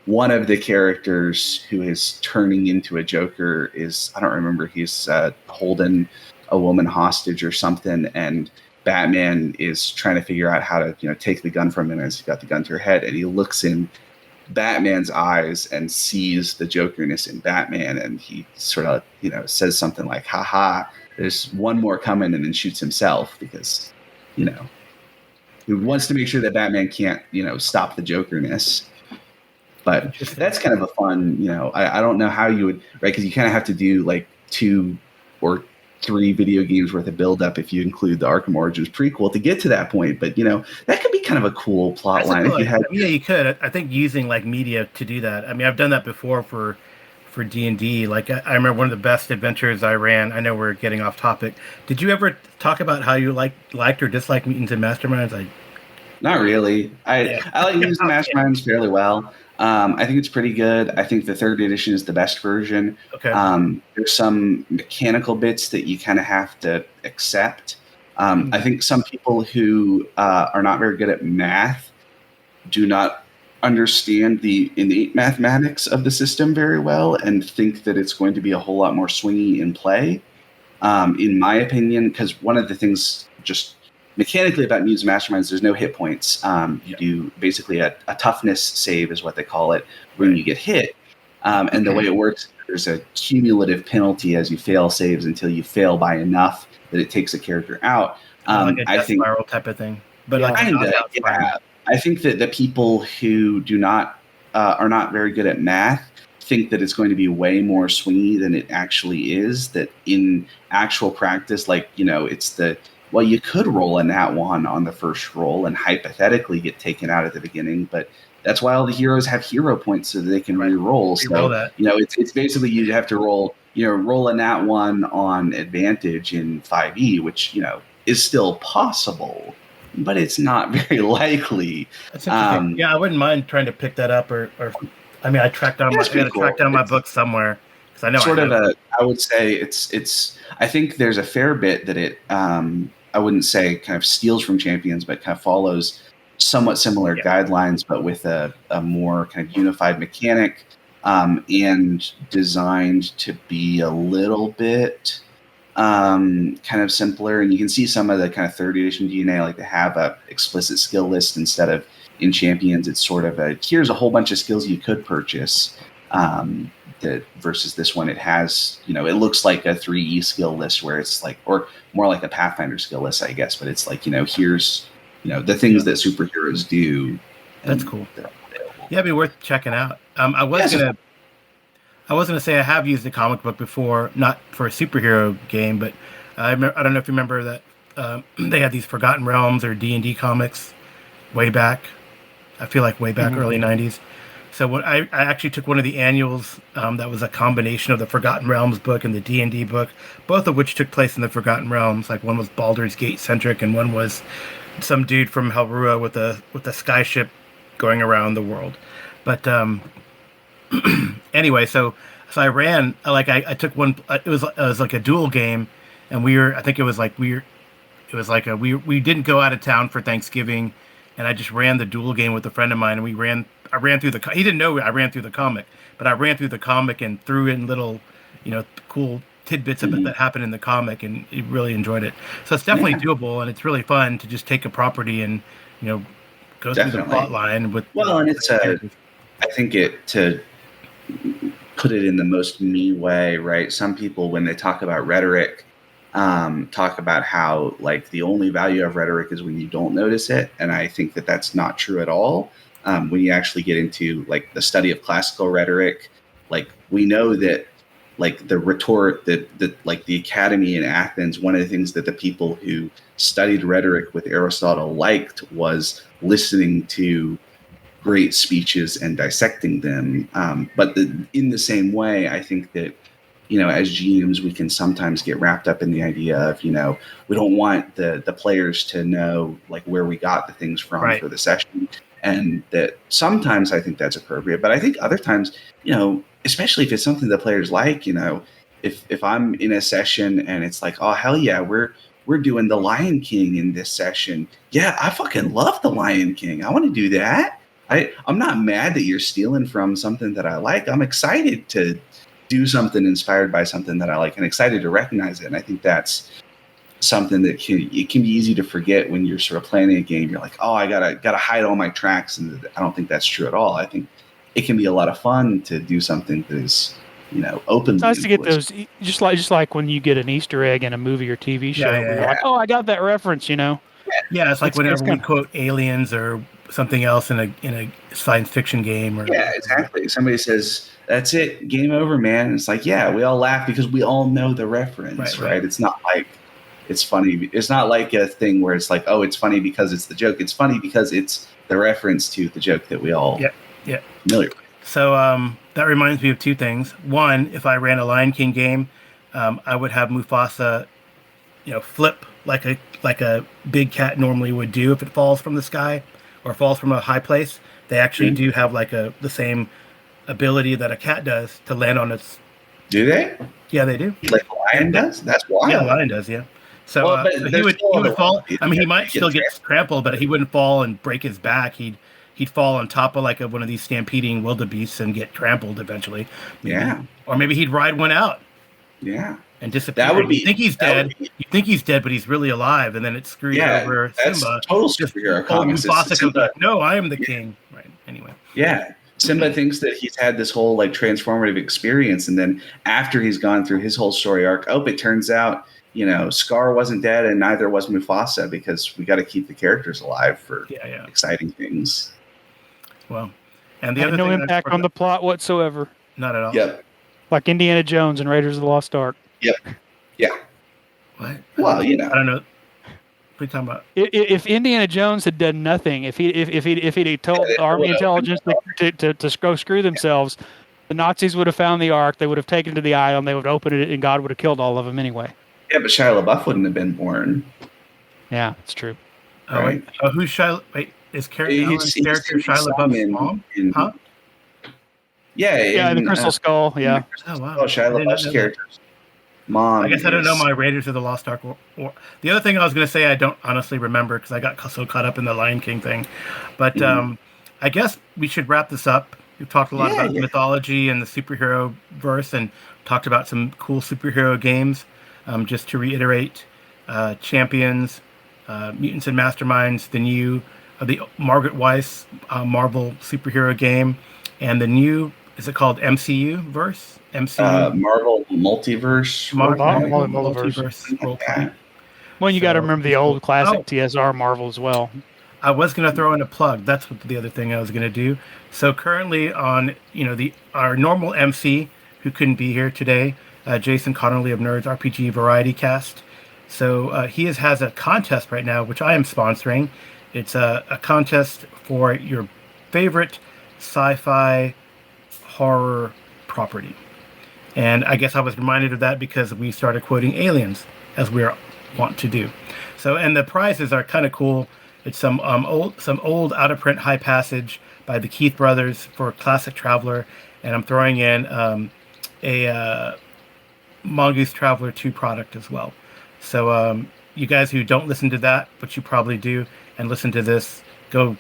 one of the characters who is turning into a Joker is, I don't remember, he's holding a woman hostage or something, and Batman is trying to figure out how to take the gun from him as he's got the gun to her head, and he looks in Batman's eyes and sees the Jokerness in Batman, and he sort of says something like, haha, there's one more coming, and then shoots himself because he wants to make sure that Batman can't stop the Jokerness. But that's kind of a fun, I don't know how you would, right? Because you kind of have to do like 2 or 3 video games worth of build-up if you include the Arkham Origins prequel to get to that point. But, that could be kind of a cool plot line. If you had... Yeah, you could. I think using like media to do that. I mean, I've done that before for D&D. Like, I remember one of the best adventures I ran. I know we're getting off topic. Did you ever talk about how you liked or disliked Mutants and Masterminds? Not really. I like Mutants and Masterminds fairly well. I think it's pretty good. I think the 3rd edition is the best version. Okay. There's some mechanical bits that you kind of have to accept. I think some people who are not very good at math do not understand the innate mathematics of the system very well and think that it's going to be a whole lot more swingy in play. In my opinion, because one of the things just mechanically about Muse Masterminds, there's no hit points. You do basically a toughness save is what they call it when you get hit. And the way it works, there's a cumulative penalty as you fail saves until you fail by enough that it takes a character out. Like a I death think spiral type of thing. But like kind of, knockout spiral. yeah. I think that the people who do not are not very good at math think that it's going to be way more swingy than it actually is. That in actual practice, like, you know, it's well, you could roll a nat 1 on the first roll and hypothetically get taken out at the beginning, but that's why all the heroes have hero points so that they can re-roll. So, you know, it's basically you have to roll a nat 1 on advantage in 5e, which, you know, is still possible, but it's not very likely. That's interesting. Yeah, I wouldn't mind trying to pick that up, or I mean, I tracked down my book somewhere because I know sort of I would say it's. I think there's a fair bit that it. I wouldn't say kind of steals from Champions, but kind of follows somewhat similar guidelines, but with a more kind of unified mechanic, and designed to be a little bit kind of simpler. And you can see some of the kind of third edition DNA, like they have a explicit skill list instead of in Champions. It's sort of here's a whole bunch of skills you could purchase. That versus this one, it has, you know, it looks like a 3E skill list where it's like, or more like a Pathfinder skill list, I guess, but it's like, you know, here's, you know, the things that superheroes do. That's cool. Yeah, it'd be worth checking out. I was gonna say I have used the comic book before, not for a superhero game, but I don't know if you remember that they had these Forgotten Realms or D&D comics way back. I feel like way back, early 90s. So when I actually took one of the annuals that was a combination of the Forgotten Realms book and the D&D book, both of which took place in the Forgotten Realms. Like one was Baldur's Gate centric, and one was some dude from Helrua with a skyship going around the world. But anyway, so I ran, like I took one. It was like a duel game, and we didn't go out of town for Thanksgiving, and I just ran the duel game with a friend of mine, and I ran through he didn't know I ran through the comic, but I ran through the comic and threw in little, you know, cool tidbits of it that happened in the comic, and he really enjoyed it. So it's definitely doable, and it's really fun to just take a property and, you know, go through the plot line with. Well, and it's I think to put it in the most me way, right? Some people, when they talk about rhetoric, talk about how like the only value of rhetoric is when you don't notice it, and I think that that's not true at all. When you actually get into like the study of classical rhetoric, like we know that like the retort that like the Academy in Athens, one of the things that the people who studied rhetoric with Aristotle liked was listening to great speeches and dissecting them. But in the same way, I think that, you know, as GMs, we can sometimes get wrapped up in the idea of, you know, we don't want the players to know like where we got the things from for the session. And that sometimes I think that's appropriate, but I think other times, you know, especially if it's something that players like, you know, if I'm in a session and it's like, oh hell yeah, we're doing the Lion King in this session. Yeah, I fucking love the Lion King. I want to do that. I'm not mad that you're stealing from something that I like. I'm excited to do something inspired by something that I like and excited to recognize it. And I think that's something that can be easy to forget when you're sort of planning a game. You're like, oh, I gotta hide all my tracks, and I don't think that's true at all. I think it can be a lot of fun to do something that is, you know, open. It's nice to get those, just like when you get an Easter egg in a movie or TV show. You're like, oh, I got that reference, you know. Yeah, it's like whenever we quote aliens or something else in a science fiction game. Or exactly. Somebody says, "That's it, game over, man." And it's like, yeah, we all laugh because we all know the reference, right? It's not like it's funny. It's not like a thing where it's like, oh, it's funny because it's the joke. It's funny because it's the reference to the joke that we all familiar with. So that reminds me of two things. One, if I ran a Lion King game, I would have Mufasa, you know, flip like a big cat normally would do if it falls from the sky or falls from a high place. They actually do have like the same ability that a cat does to land on its. Do they? Yeah, they do. Like a lion does? That's wild. Yeah, a lion does. Yeah. So, so he would fall. I mean, he might still get trampled, but he wouldn't fall and break his back. He'd he'd fall on top of like one of these stampeding wildebeests and get trampled eventually. Maybe. Yeah. Or maybe he'd ride one out. Yeah. And disappear. That would be. You think he's dead. You think he's dead, but he's really alive, and then it screws over that's Simba. Total superhero comics. Mufasa comes like, no, I am the king. Right. Anyway. Yeah. Simba thinks that he's had this whole like transformative experience, and then after he's gone through his whole story arc, it turns out, Scar wasn't dead, and neither was Mufasa, because we got to keep the characters alive for exciting things. Well, and the Had other no thing impact on the plot whatsoever. Not at all. Yep. Like Indiana Jones and Raiders of the Lost Ark. Yep. Yeah. What? Well, I don't know. What are you talking about? If Indiana Jones had done nothing, if he'd told the Army intelligence to go screw themselves, the Nazis would have found the Ark. They would have taken it to the island. They would have opened it, and God would have killed all of them anyway. Yeah, but Shia LaBeouf wouldn't have been born. Yeah, it's true. Oh, right? wait. Who's Shia? Wait, is character Shia LaBeouf's mom? Huh? Yeah, the Crystal Skull. Yeah. Oh wow. Shia LaBeouf's character's mom. I guess I don't know my Raiders of the Lost Ark. Or the other thing I was going to say, I don't honestly remember because I got so caught up in the Lion King thing. But I guess we should wrap this up. We've talked a lot about mythology and the superhero verse, and talked about some cool superhero games. Just to reiterate, Champions, Mutants and Masterminds, the new the Margaret Weiss Marvel superhero game, and the new, is it called MCU verse? Marvel Multiverse. Multiverse role play. Well, you got to remember the old classic TSR Marvel as well. I was going to throw in a plug. That's what the other thing I was going to do. So currently on, our normal MC who couldn't be here today, Jason Connerly of Nerds RPG Variety Cast. So he has a contest right now, which I am sponsoring. It's a contest for your favorite sci-fi horror property. And I guess I was reminded of that because we started quoting aliens, as we want to do. So, and the prizes are kind of cool. It's some old out of print High Passage by the Keith brothers for Classic Traveler, and I'm throwing in a Mongoose Traveler 2 product as well. So you guys who don't listen to that, but you probably do, and listen to this, go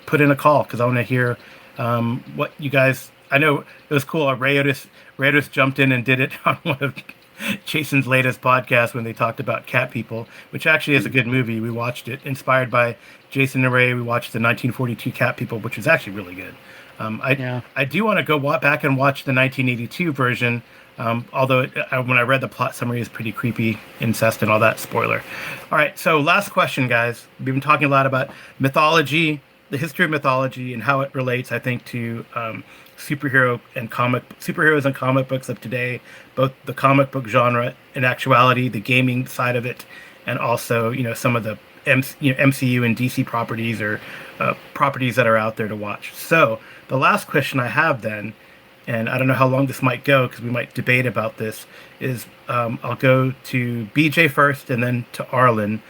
put in a call, because I want to hear what you guys. I know it was cool. Rayodis jumped in and did it on one of Jason's latest podcasts when they talked about Cat People, which actually is a good movie. We watched it, inspired by Jason and Ray. We watched the 1942 Cat People, which is actually really good. I do want to go back and watch the 1982 version, although when I read the plot summary, it's pretty creepy, incest and all that. Spoiler. All right, so last question, guys. We've been talking a lot about mythology, the history of mythology, and how it relates, I think, to superheroes and comic books of today, both the comic book genre, in actuality, the gaming side of it, and also some of the MCU and DC properties, or properties that are out there to watch. So the last question I have then, and I don't know how long this might go because we might debate about this, is I'll go to BJ first and then to Arlen.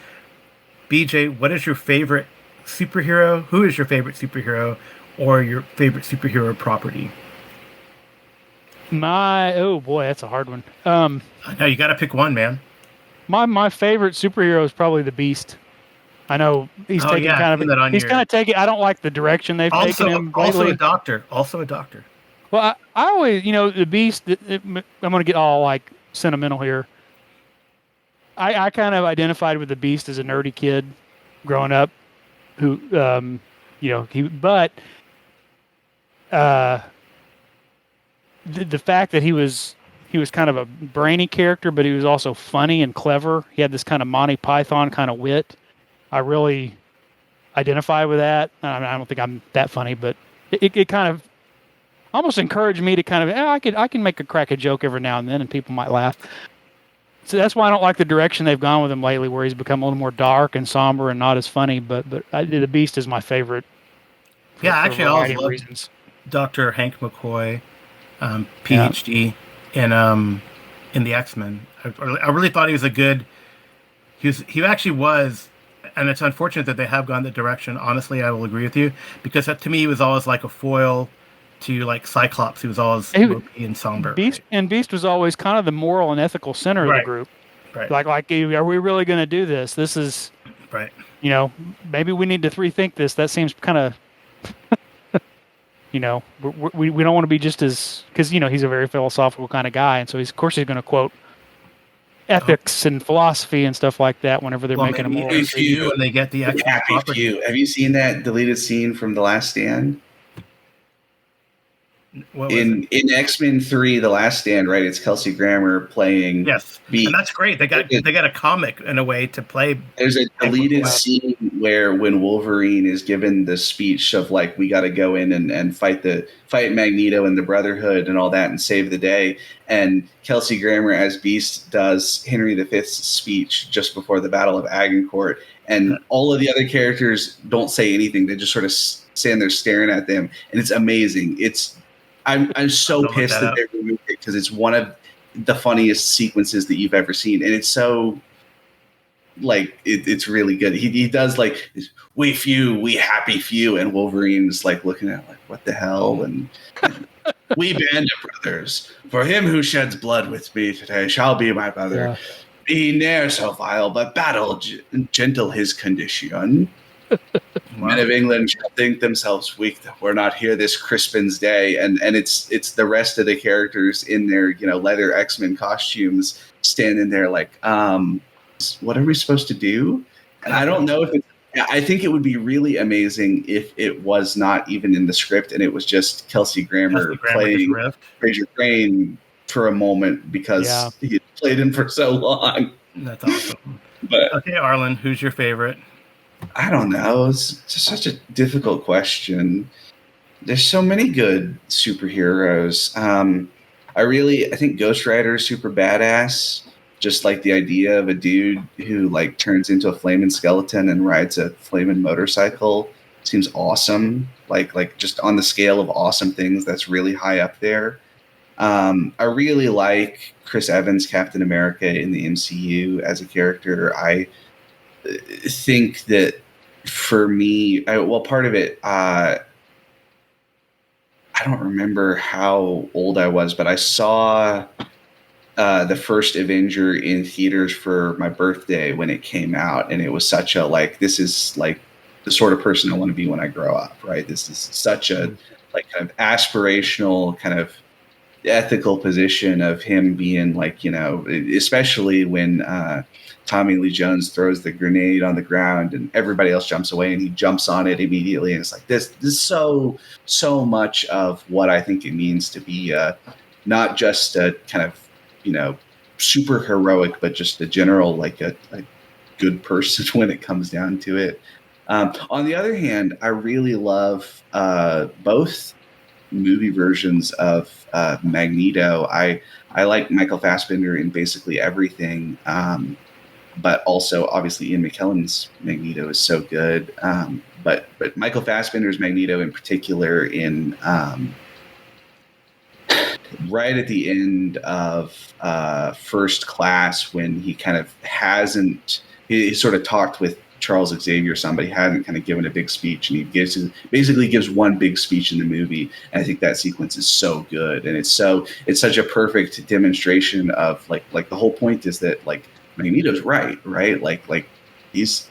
BJ, what is your favorite superhero? Who is your favorite superhero, or your favorite superhero property? Oh boy, that's a hard one. No, you got to pick one, man. My favorite superhero is probably the Beast. I know he's taking kind of taking. I don't like the direction they've taken him lately. Also a doctor. Well, I always, the Beast. I'm going to get all like sentimental here. I kind of identified with the Beast as a nerdy kid growing up, who the fact that he was kind of a brainy character, but he was also funny and clever. He had this kind of Monty Python kind of wit. I really identify with that. I don't think I'm that funny, but it kind of almost encouraged me to kind of, I can make a crack a joke every now and then, and people might laugh. So that's why I don't like the direction they've gone with him lately, where he's become a little more dark and somber and not as funny. But the Beast is my favorite. Yeah, actually, I always loved Dr. Hank McCoy, PhD, in the X-Men. I really thought he was a good. He actually was, and it's unfortunate that they have gone that direction. Honestly, I will agree with you, because to me, he was always like a foil to like Cyclops. He was always mopey and somber. Beast was always kind of the moral and ethical center of the group. Right. Like, are we really going to do this? This is right. Maybe we need to rethink this. That seems kind of You know, we don't want to be just as, because you know he's a very philosophical kind of guy, and so he's, of course he's going to quote ethics and philosophy and stuff like that whenever they're making a moral decision. When they get the actual Happy property. Few. Have you seen that deleted scene from The Last Stand? What was In X-Men 3, The Last Stand, right? It's Kelsey Grammer playing. Yes, and that's great. They got a comic in a way to play. There's a deleted scene where when Wolverine is given the speech of like, we got to go in and fight Magneto and the Brotherhood and all that and save the day, and Kelsey Grammer as Beast does Henry V's speech just before the Battle of Agincourt, and all of the other characters don't say anything. They just sort of stand there staring at them, and it's amazing. I'm so pissed that they removed it because it's one of the funniest sequences that you've ever seen, and it's so like it's really good. He does like, we few, we happy few, and Wolverine's like looking at it like, what the hell? And we band of brothers. For him who sheds blood with me today shall be my brother. Yeah. Be ne'er so vile, but battle gentle his condition. Men of England shall think themselves weak that we're not here this Crispin's day, and it's the rest of the characters in their leather X-Men costumes standing there like, what are we supposed to do? And I don't know if I think it would be really amazing if it was not even in the script and it was just Kelsey Grammer playing Fraser Crane for a moment because he had played him for so long. That's awesome. But okay, Arlen, who's your favorite? I don't know. It's just such a difficult question. There's so many good superheroes. I think Ghost Rider is super badass. Just like the idea of a dude who like turns into a flaming skeleton and rides a flaming motorcycle seems awesome. Like just on the scale of awesome things, that's really high up there. I really like Chris Evans, Captain America in the MCU as a character. I think that for me, part of it, I don't remember how old I was, but I saw the first Avenger in theaters for my birthday when it came out, and it was such a like, this is like the sort of person I want to be when I grow up, right? This is such a like kind of aspirational kind of ethical position of him being like, especially when Tommy Lee Jones throws the grenade on the ground and everybody else jumps away and he jumps on it immediately. And it's like, this is so much of what I think it means to be not just a kind of, super heroic, but just a general, like a good person when it comes down to it. On the other hand, I really love both movie versions of Magneto. I like Michael Fassbender in basically everything. But also, obviously, Ian McKellen's Magneto is so good. But Michael Fassbender's Magneto in particular in right at the end of First Class, when he kind of he sort of talked with Charles Xavier, somebody hadn't kind of given a big speech, and he basically gives one big speech in the movie. And I think that sequence is so good, and it's such a perfect demonstration of like the whole point is that like Magneto's right? Like he's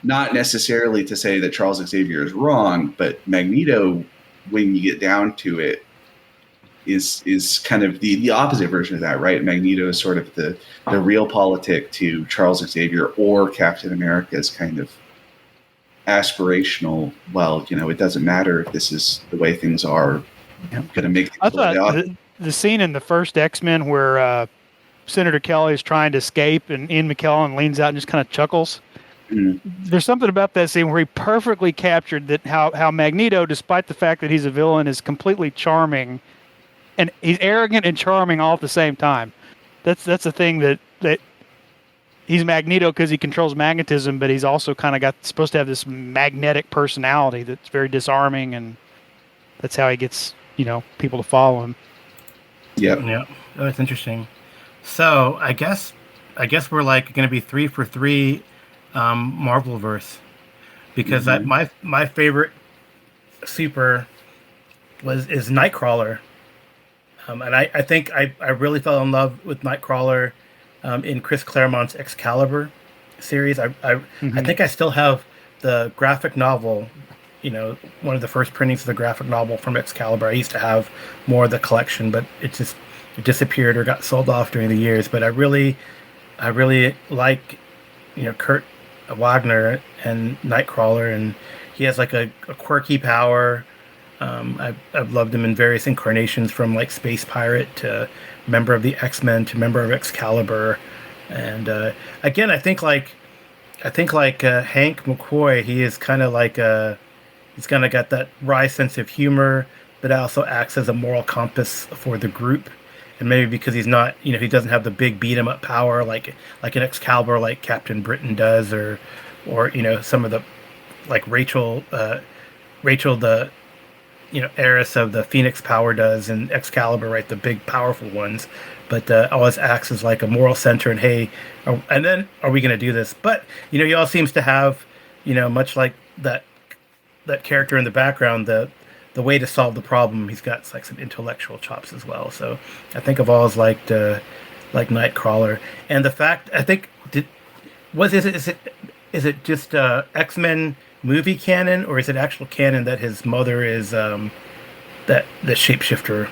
not necessarily to say that Charles Xavier is wrong, but Magneto, when you get down to it, is kind of the opposite version of that, right? Magneto is sort of the realpolitik to Charles Xavier or Captain America's kind of aspirational, well, it doesn't matter if this is the way things are, going to make things. I thought the scene in the first X-Men where Senator Kelly is trying to escape and Ian McKellen leans out and just kind of chuckles. Mm. There's something about that scene where he perfectly captured that how Magneto, despite the fact that he's a villain, is completely charming. And he's arrogant and charming all at the same time. That's the thing that he's Magneto because he controls magnetism, but he's also kind of supposed to have this magnetic personality that's very disarming, and that's how he gets people to follow him. Yep. Yeah. Oh, that's interesting. So I guess we're like going to be 3 for 3 Marvelverse, because my favorite super is Nightcrawler. And I think I really fell in love with Nightcrawler in Chris Claremont's Excalibur series. I think I still have the graphic novel one of the first printings of the graphic novel from Excalibur. I used to have more of the collection, but it disappeared or got sold off during the years. But I really like, Kurt Wagner and Nightcrawler, and he has like a quirky power. I've loved him in various incarnations, from like Space Pirate to member of the X-Men to member of Excalibur, and again, I think like Hank McCoy, he is kind of like he's kind of got that wry sense of humor, but also acts as a moral compass for the group. And maybe because he's not, he doesn't have the big beat 'em up power like an Excalibur, like Captain Britain does, or some of the, like Rachel the heiress of the Phoenix power does in Excalibur, right? The big powerful ones, but always acts as like a moral center. And hey, and then are we going to do this? But he all seems to have, much like that character in the background, the way to solve the problem. He's got like some intellectual chops as well. So I think I've always liked like Nightcrawler, and the fact I think is it just X-Men movie canon, or is it actual canon that his mother is that the shapeshifter?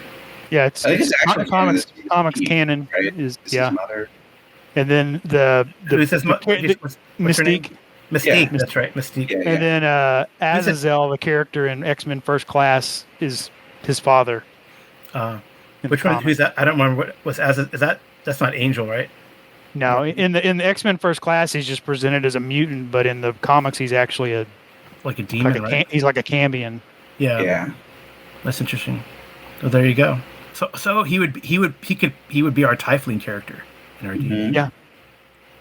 Yeah, it's actually comics canon, canon, right? is It's yeah. his mother. And then the Who's his Mystique. Mystique, Yeah. that's right, Mystique. Yeah, And then Azazel, the character in X-Men First Class, is his father. Uh, in which the one? comics. Who's that? I don't remember. What was as? Is that's not Angel, right? No, in the X-Men First Class, he's just presented as a mutant, but in the comics, he's actually Like a demon, right? he's like a Cambion. Yeah, yeah. that's interesting. So there you go. So he would be our Typhling character in our Mhm. Yeah.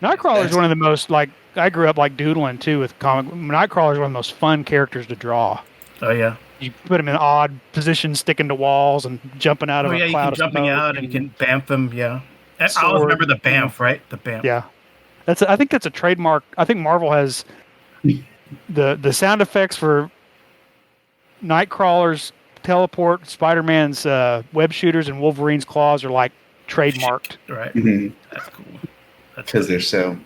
Nightcrawler is one of the most, like, I grew up like doodling too with comic. Nightcrawler is one of the most fun characters to draw. Oh yeah. You put him in odd positions, sticking to walls and jumping out of a You cloud can of jumping smoke out and you can bamf them. Yeah. I always sword, remember the bamf, right? The bamf. Yeah, I think that's a trademark. I think Marvel has the sound effects for Nightcrawler's teleport, Spider-Man's web shooters, and Wolverine's claws are like trademarked. Right. Mhm. That's cool. That's Because they're so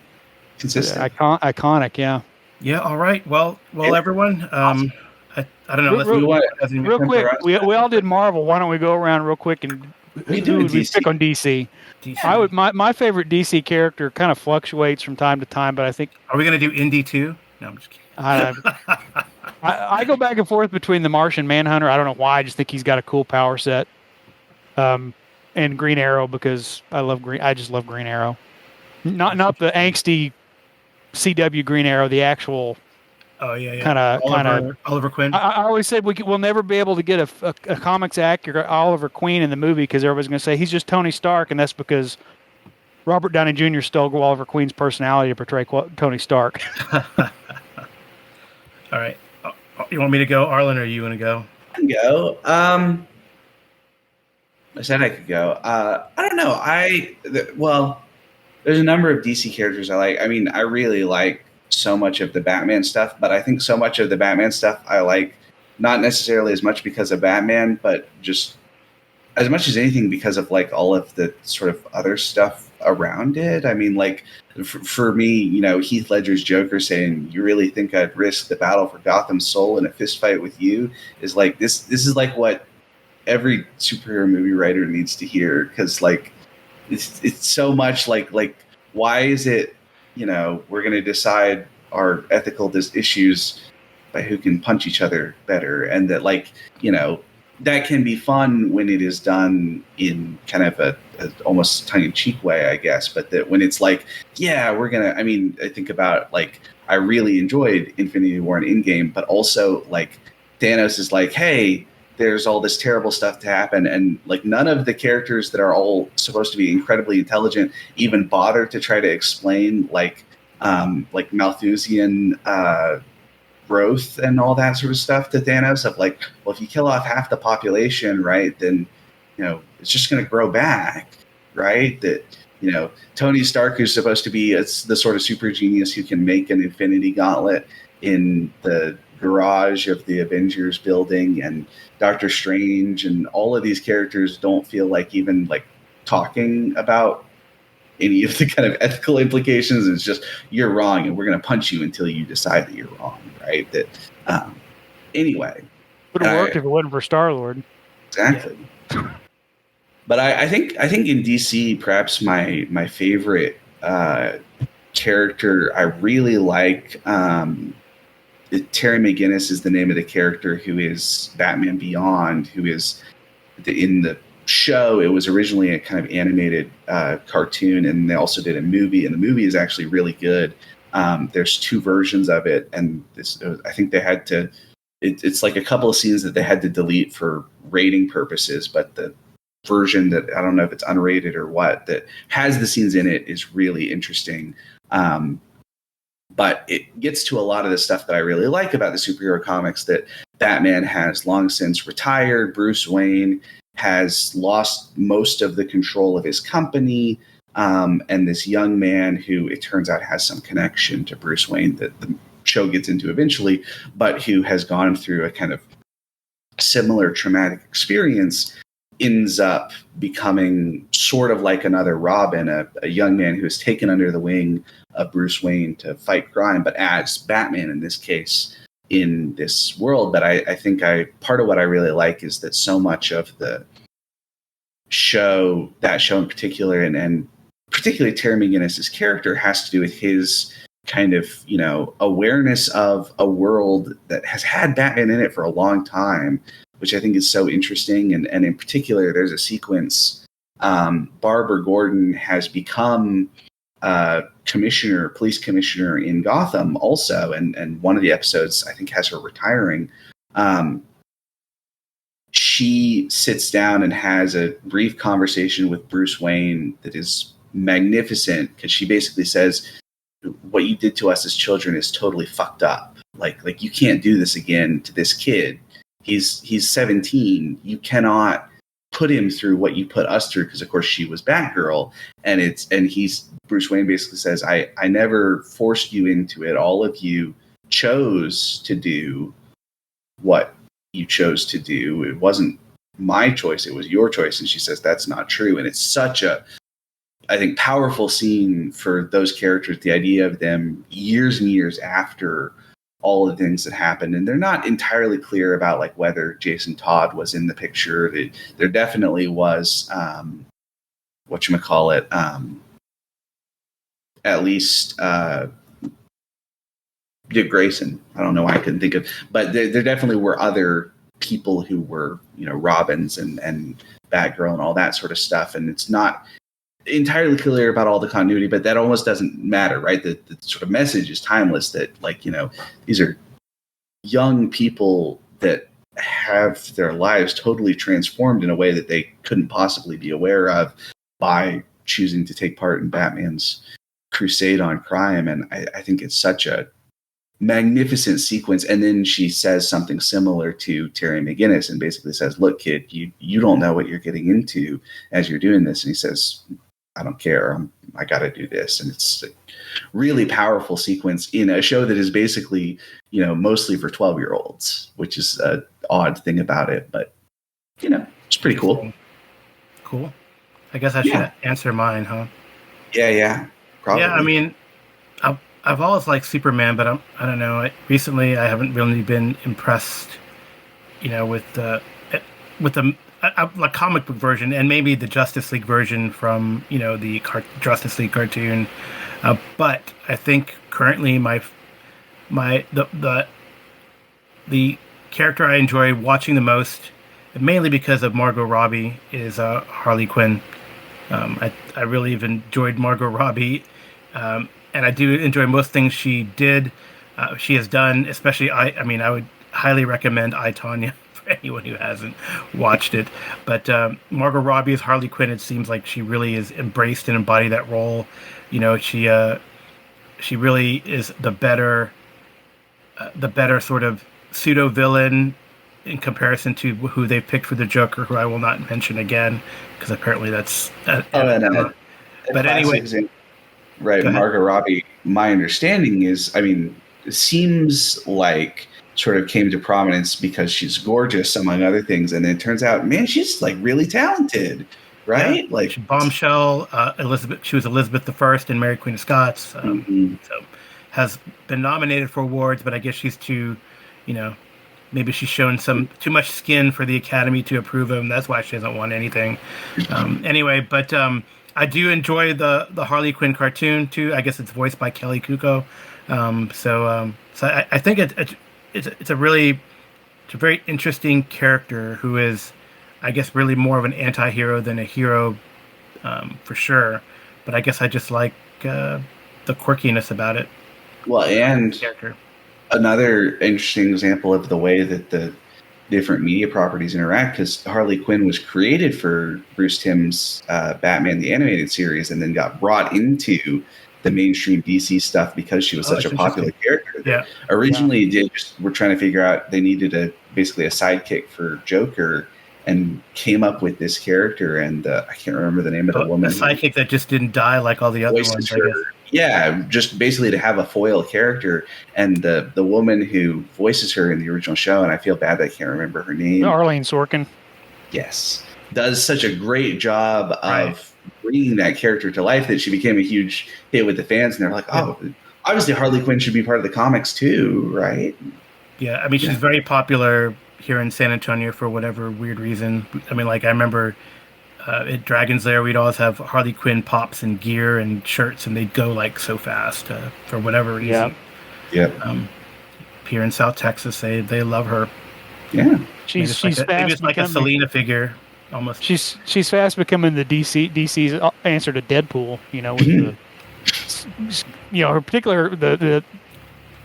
consistent. Iconic, yeah. Yeah. All right. Well, Yeah. everyone. I don't know. Real quick, we all did Marvel. Why don't we go around real quick and who would we pick on DC? DC. My favorite DC character kind of fluctuates from time to time, but I think Are we gonna do Indy too? No, I'm just kidding. I go back and forth between the Martian Manhunter. I don't know why. I just think he's got a cool power set. And Green Arrow, because I just love Green Arrow. Not the angsty CW Green Arrow, the actual Oh yeah. kind of. Oliver Quinn. I always said we'll never be able to get a comics accurate Oliver Queen in the movie because everybody's going to say he's just Tony Stark, and that's because Robert Downey Jr. stole Oliver Queen's personality to portray Tony Stark. All right. You want me to go, Arlen, or you want to go? I can go. I said I could go. I don't know. Well, there's a number of DC characters I like. I mean, I really like so much of the Batman stuff, but I think so much of the Batman stuff I like not necessarily as much because of Batman, but just as much as anything because of like all of the sort of other stuff around it. I mean, like for me, Heath Ledger's Joker saying, "You really think I'd risk the battle for Gotham's soul in a fist fight with you?" is like this is like what every superhero movie writer needs to hear, because like it's so much like why is it we're going to decide our ethical issues by who can punch each other better, and that that can be fun when it is done in kind of a almost tongue-in-cheek way, I guess. But that when it's like, yeah, we're gonna. I mean, I think about I really enjoyed Infinity War and Endgame, but also Thanos is like, hey, there's all this terrible stuff to happen, and none of the characters that are all supposed to be incredibly intelligent even bother to try to explain Malthusian growth and all that sort of stuff to Thanos of well, if you kill off half the population, right, then it's just going to grow back, right? That Tony Stark, who's supposed to be the sort of super genius who can make an Infinity Gauntlet in the garage of the Avengers building, and Doctor Strange and all of these characters don't feel like even talking about any of the kind of ethical implications. It's just, you're wrong and we're going to punch you until you decide that you're wrong, right? That anyway. Would have worked if it wasn't for Star-Lord. Exactly. Yeah. But I think in DC, perhaps my favorite character I really like. Terry McGinnis is the name of the character who is Batman Beyond, who is in the show. It was originally a kind of animated cartoon, and they also did a movie, and the movie is actually really good. There's 2 versions of it, and I think they had to. It's like a couple of scenes that they had to delete for rating purposes, but the version that I don't know if it's unrated or what that has the scenes in it is really interesting. But it gets to a lot of the stuff that I really like about the superhero comics, that Batman has long since retired. Bruce Wayne has lost most of the control of his company. And this young man who it turns out has some connection to Bruce Wayne that the show gets into eventually, but who has gone through a kind of similar traumatic experience, ends up becoming sort of like another Robin, a young man who is taken under the wing of Bruce Wayne to fight crime, but as Batman in this case in this world. But I think part of what I really like is that so much of the show, that show in particular, and particularly Terry McGinnis's character, has to do with his kind of, awareness of a world that has had Batman in it for a long time, which I think is so interesting. And in particular, there's a sequence, Barbara Gordon has become police commissioner in Gotham also. And one of the episodes, I think, has her retiring. She sits down and has a brief conversation with Bruce Wayne that is magnificent, because she basically says, what you did to us as children is totally fucked up. Like you can't do this again to this kid. He's 17. You cannot put him through what you put us through, because of course she was Batgirl, and Bruce Wayne basically says, I never forced you into it. All of you chose to do what you chose to do. It wasn't my choice, it was your choice. And she says that's not true. And it's such a, I think, powerful scene for those characters, the idea of them years and years after all the things that happened. And they're not entirely clear about like whether Jason Todd was in the picture. There definitely was, at least Dick Grayson. I don't know why I couldn't think of, but there definitely were other people who were, Robins and Batgirl and all that sort of stuff. And it's not entirely clear about all the continuity, but that almost doesn't matter, right? The sort of message is timeless, that these are young people that have their lives totally transformed in a way that they couldn't possibly be aware of by choosing to take part in Batman's crusade on crime. And I think it's such a magnificent sequence. And then she says something similar to Terry McGinnis and basically says, look, kid, you don't know what you're getting into as you're doing this. And he says, I don't care. I got to do this. And it's a really powerful sequence in a show that is basically, mostly for 12-year-olds, which is an odd thing about it. But, it's pretty cool. Cool. I guess I should answer mine, huh? Yeah. Probably. Yeah, I mean, I've always liked Superman, but I don't know. Recently, I haven't really been impressed, with the comic book version, and maybe the Justice League version from the Justice League cartoon. But I think currently the character I enjoy watching the most, mainly because of Margot Robbie, is Harley Quinn. I really have enjoyed Margot Robbie. And I do enjoy most things she has done, especially I would highly recommend I, Tonya for anyone who hasn't watched it. But Margot Robbie as Harley Quinn, it seems like she really is embraced and embodied that role. She really is the better sort of pseudo villain in comparison to who they picked for the Joker, who I will not mention again because apparently that's. But anyway. Right, Margot Robbie, my understanding is, it seems like sort of came to prominence because she's gorgeous, among other things, and then it turns out, man, she's like really talented, right? Yeah, like Bombshell, Elizabeth. She was Elizabeth I in Mary Queen of Scots. So has been nominated for awards, but I guess she's too, maybe she's shown some too much skin for the Academy to approve of, and that's why she doesn't want anything. Anyway, but I do enjoy the Harley Quinn cartoon too. I guess it's voiced by Kelly Kuko. So I think it's a very interesting character who is, I guess, really more of an anti-hero than a hero, for sure. But I guess I just like the quirkiness about it. Well, and Character. another interesting example of the way that the different media properties interact, because Harley Quinn was created for Bruce Timm's Batman the Animated Series, and then got brought into the mainstream DC stuff because she was such a popular character. Yeah. Originally, they just were trying to figure out they needed basically a sidekick for Joker, and came up with this character. And I can't remember the name of the woman. A sidekick that just didn't die like all the other ones, I guess. Yeah, just basically to have a foil character. And the woman who voices her in the original show, and I feel bad that I can't remember her name. Arlen Sorkin. Yes. Does such a great job of bringing that character to life that she became a huge hit with the fans. And they're like, oh, obviously Harley Quinn should be part of the comics too, right? Yeah, I mean, she's very popular here in San Antonio for whatever weird reason. I mean, like, I remember at Dragon's Lair, we'd always have Harley Quinn pops and gear and shirts, and they'd go like so fast for whatever reason. Yeah. Here in South Texas, they love her. Yeah. She's fast. fast Like a Selena figure, almost. She's fast becoming the DC's answer to Deadpool. You know, with her particular the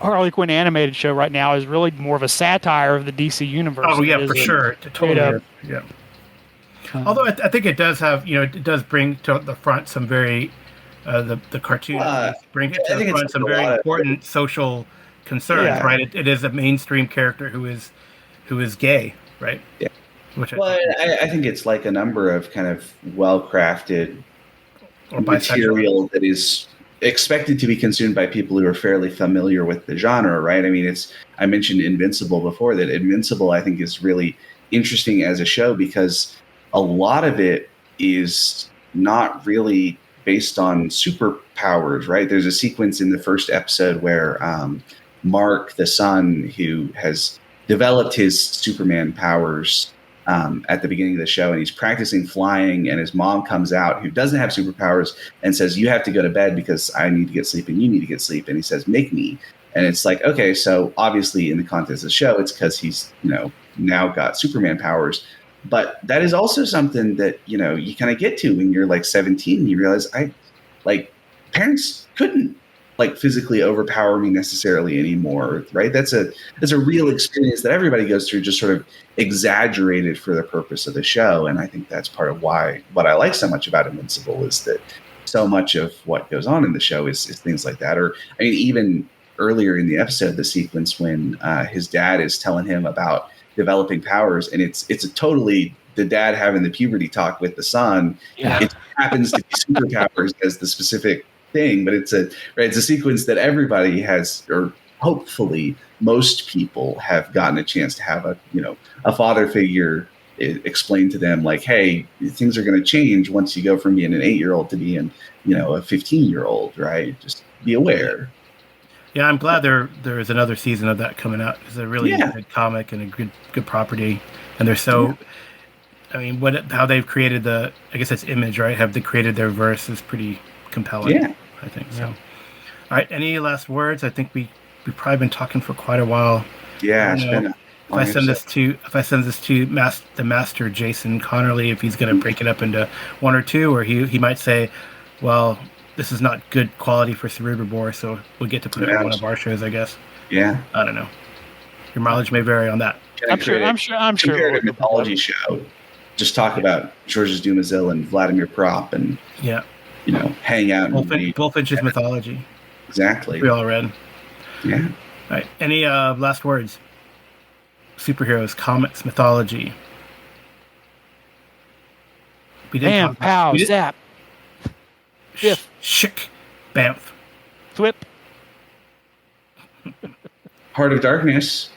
Harley Quinn animated show right now is really more of a satire of the DC universe. Oh yeah, for sure. Totally. Yeah. Although I think it does have, it does bring to the front some very, the cartoon bring it to the front some very important social concerns, right? It is a mainstream character who is gay, right? Yeah. I think it's like a number of kind of well-crafted material that is expected to be consumed by people who are fairly familiar with the genre, right? I mean, I mentioned Invincible before. That Invincible, I think, is really interesting as a show because a lot of it is not really based on superpowers, right? There's a sequence in the first episode where Mark, the son, who has developed his Superman powers at the beginning of the show, and he's practicing flying, and his mom comes out who doesn't have superpowers and says, you have to go to bed because I need to get sleep and you need to get sleep. And he says, make me. And it's like, okay, so obviously in the context of the show, it's because he's, now got Superman powers. But that is also something that, you kind of get to when you're like 17 and you realize parents couldn't physically overpower me necessarily anymore, right? That's a real experience that everybody goes through, just sort of exaggerated for the purpose of the show. And I think that's part of what I like so much about Invincible is that so much of what goes on in the show is things like that. Or, I mean, even earlier in the episode, the sequence when his dad is telling him about developing powers, and it's a totally the dad having the puberty talk with the son. Yeah. It happens to be superpowers as the specific thing, but it's a sequence that everybody has, or hopefully most people have gotten a chance to have a father figure explain to them, like, hey, things are going to change once you go from being an 8-year-old to being a 15-year-old, right? Just be aware. Yeah, I'm glad there is another season of that coming out. It's a really good comic and a good property, and they're so. I mean, how they've created I guess it's Image, right? Have they created their verse is pretty compelling. Yeah, I think so. All right, any last words? I think we've probably been talking for quite a while. Yeah, it's been. If I send this to the master Jason Connerly, if he's going to break it up into one or two, or he might say, well, this is not good quality for Cerebrobore, so we'll get to put it on one of our shows, I guess. Yeah. I don't know. Your mileage may vary on that. I'm sure. Comparative mythology show. Just talk about Georges Dumézil and Vladimir Prop, and hang out. Bullfinch's Mythology. Exactly. We all read. Yeah. All right. Any last words? Superheroes, comics, mythology. Bam, pow, zap. Biff. Shick. Bamf. Thwip. Heart of Darkness.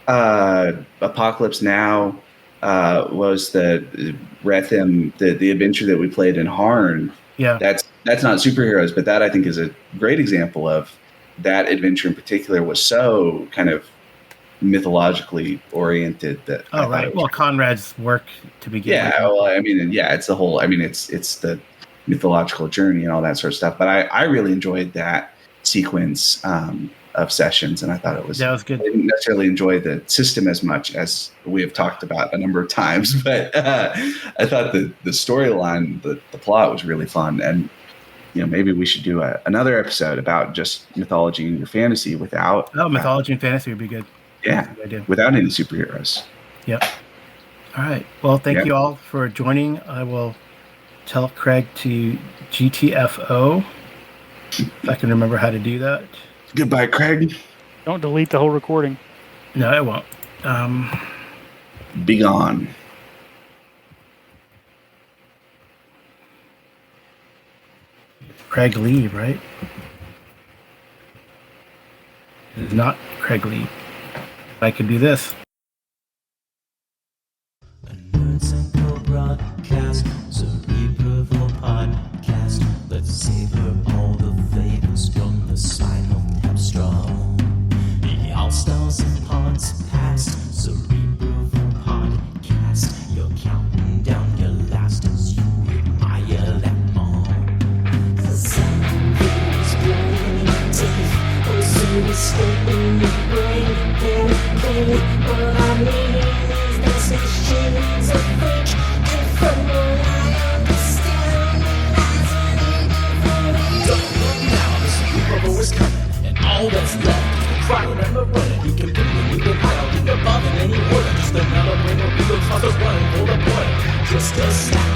Apocalypse Now was the Rethim, the adventure that we played in Harn. Yeah. That's not superheroes, but that I think is a great example of that adventure in particular was so kind of mythologically oriented that I Oh, thought right. it was Well, Conrad's work to begin with. yeah, well, I mean, yeah, it's the whole. I mean, it's the mythological journey and all that sort of stuff. But I really enjoyed that sequence of sessions, and I thought it was. That was good. I didn't necessarily enjoy the system as much as we have talked about a number of times, but I thought the storyline, the plot was really fun, and maybe we should do another episode about just mythology and your fantasy without. Mythology and fantasy would be good. Yeah, without any superheroes. Yep. All right. Well, thank you all for joining. I will tell Craig to GTFO if I can remember how to do that. Goodbye, Craig. Don't delete the whole recording. No, I won't. Be gone. Craig leave, right? It's not Craig leave. I could do this. A Nerd Central broadcast, Cerebral podcast. Let's savor all the flavors from the sign of Capstrong. The all stars and pods past, Cerebral podcast. You're counting down your last as you admire that mom. Something's playing teeth, or suicide. What I mean is this machine's a freak, and from what I understand, don't look now, the Super is coming, and all that's left, crying and the running. You can bring it, you can hide, you can bother in any order. Just another ring of real tossers running for the border. Just a snap.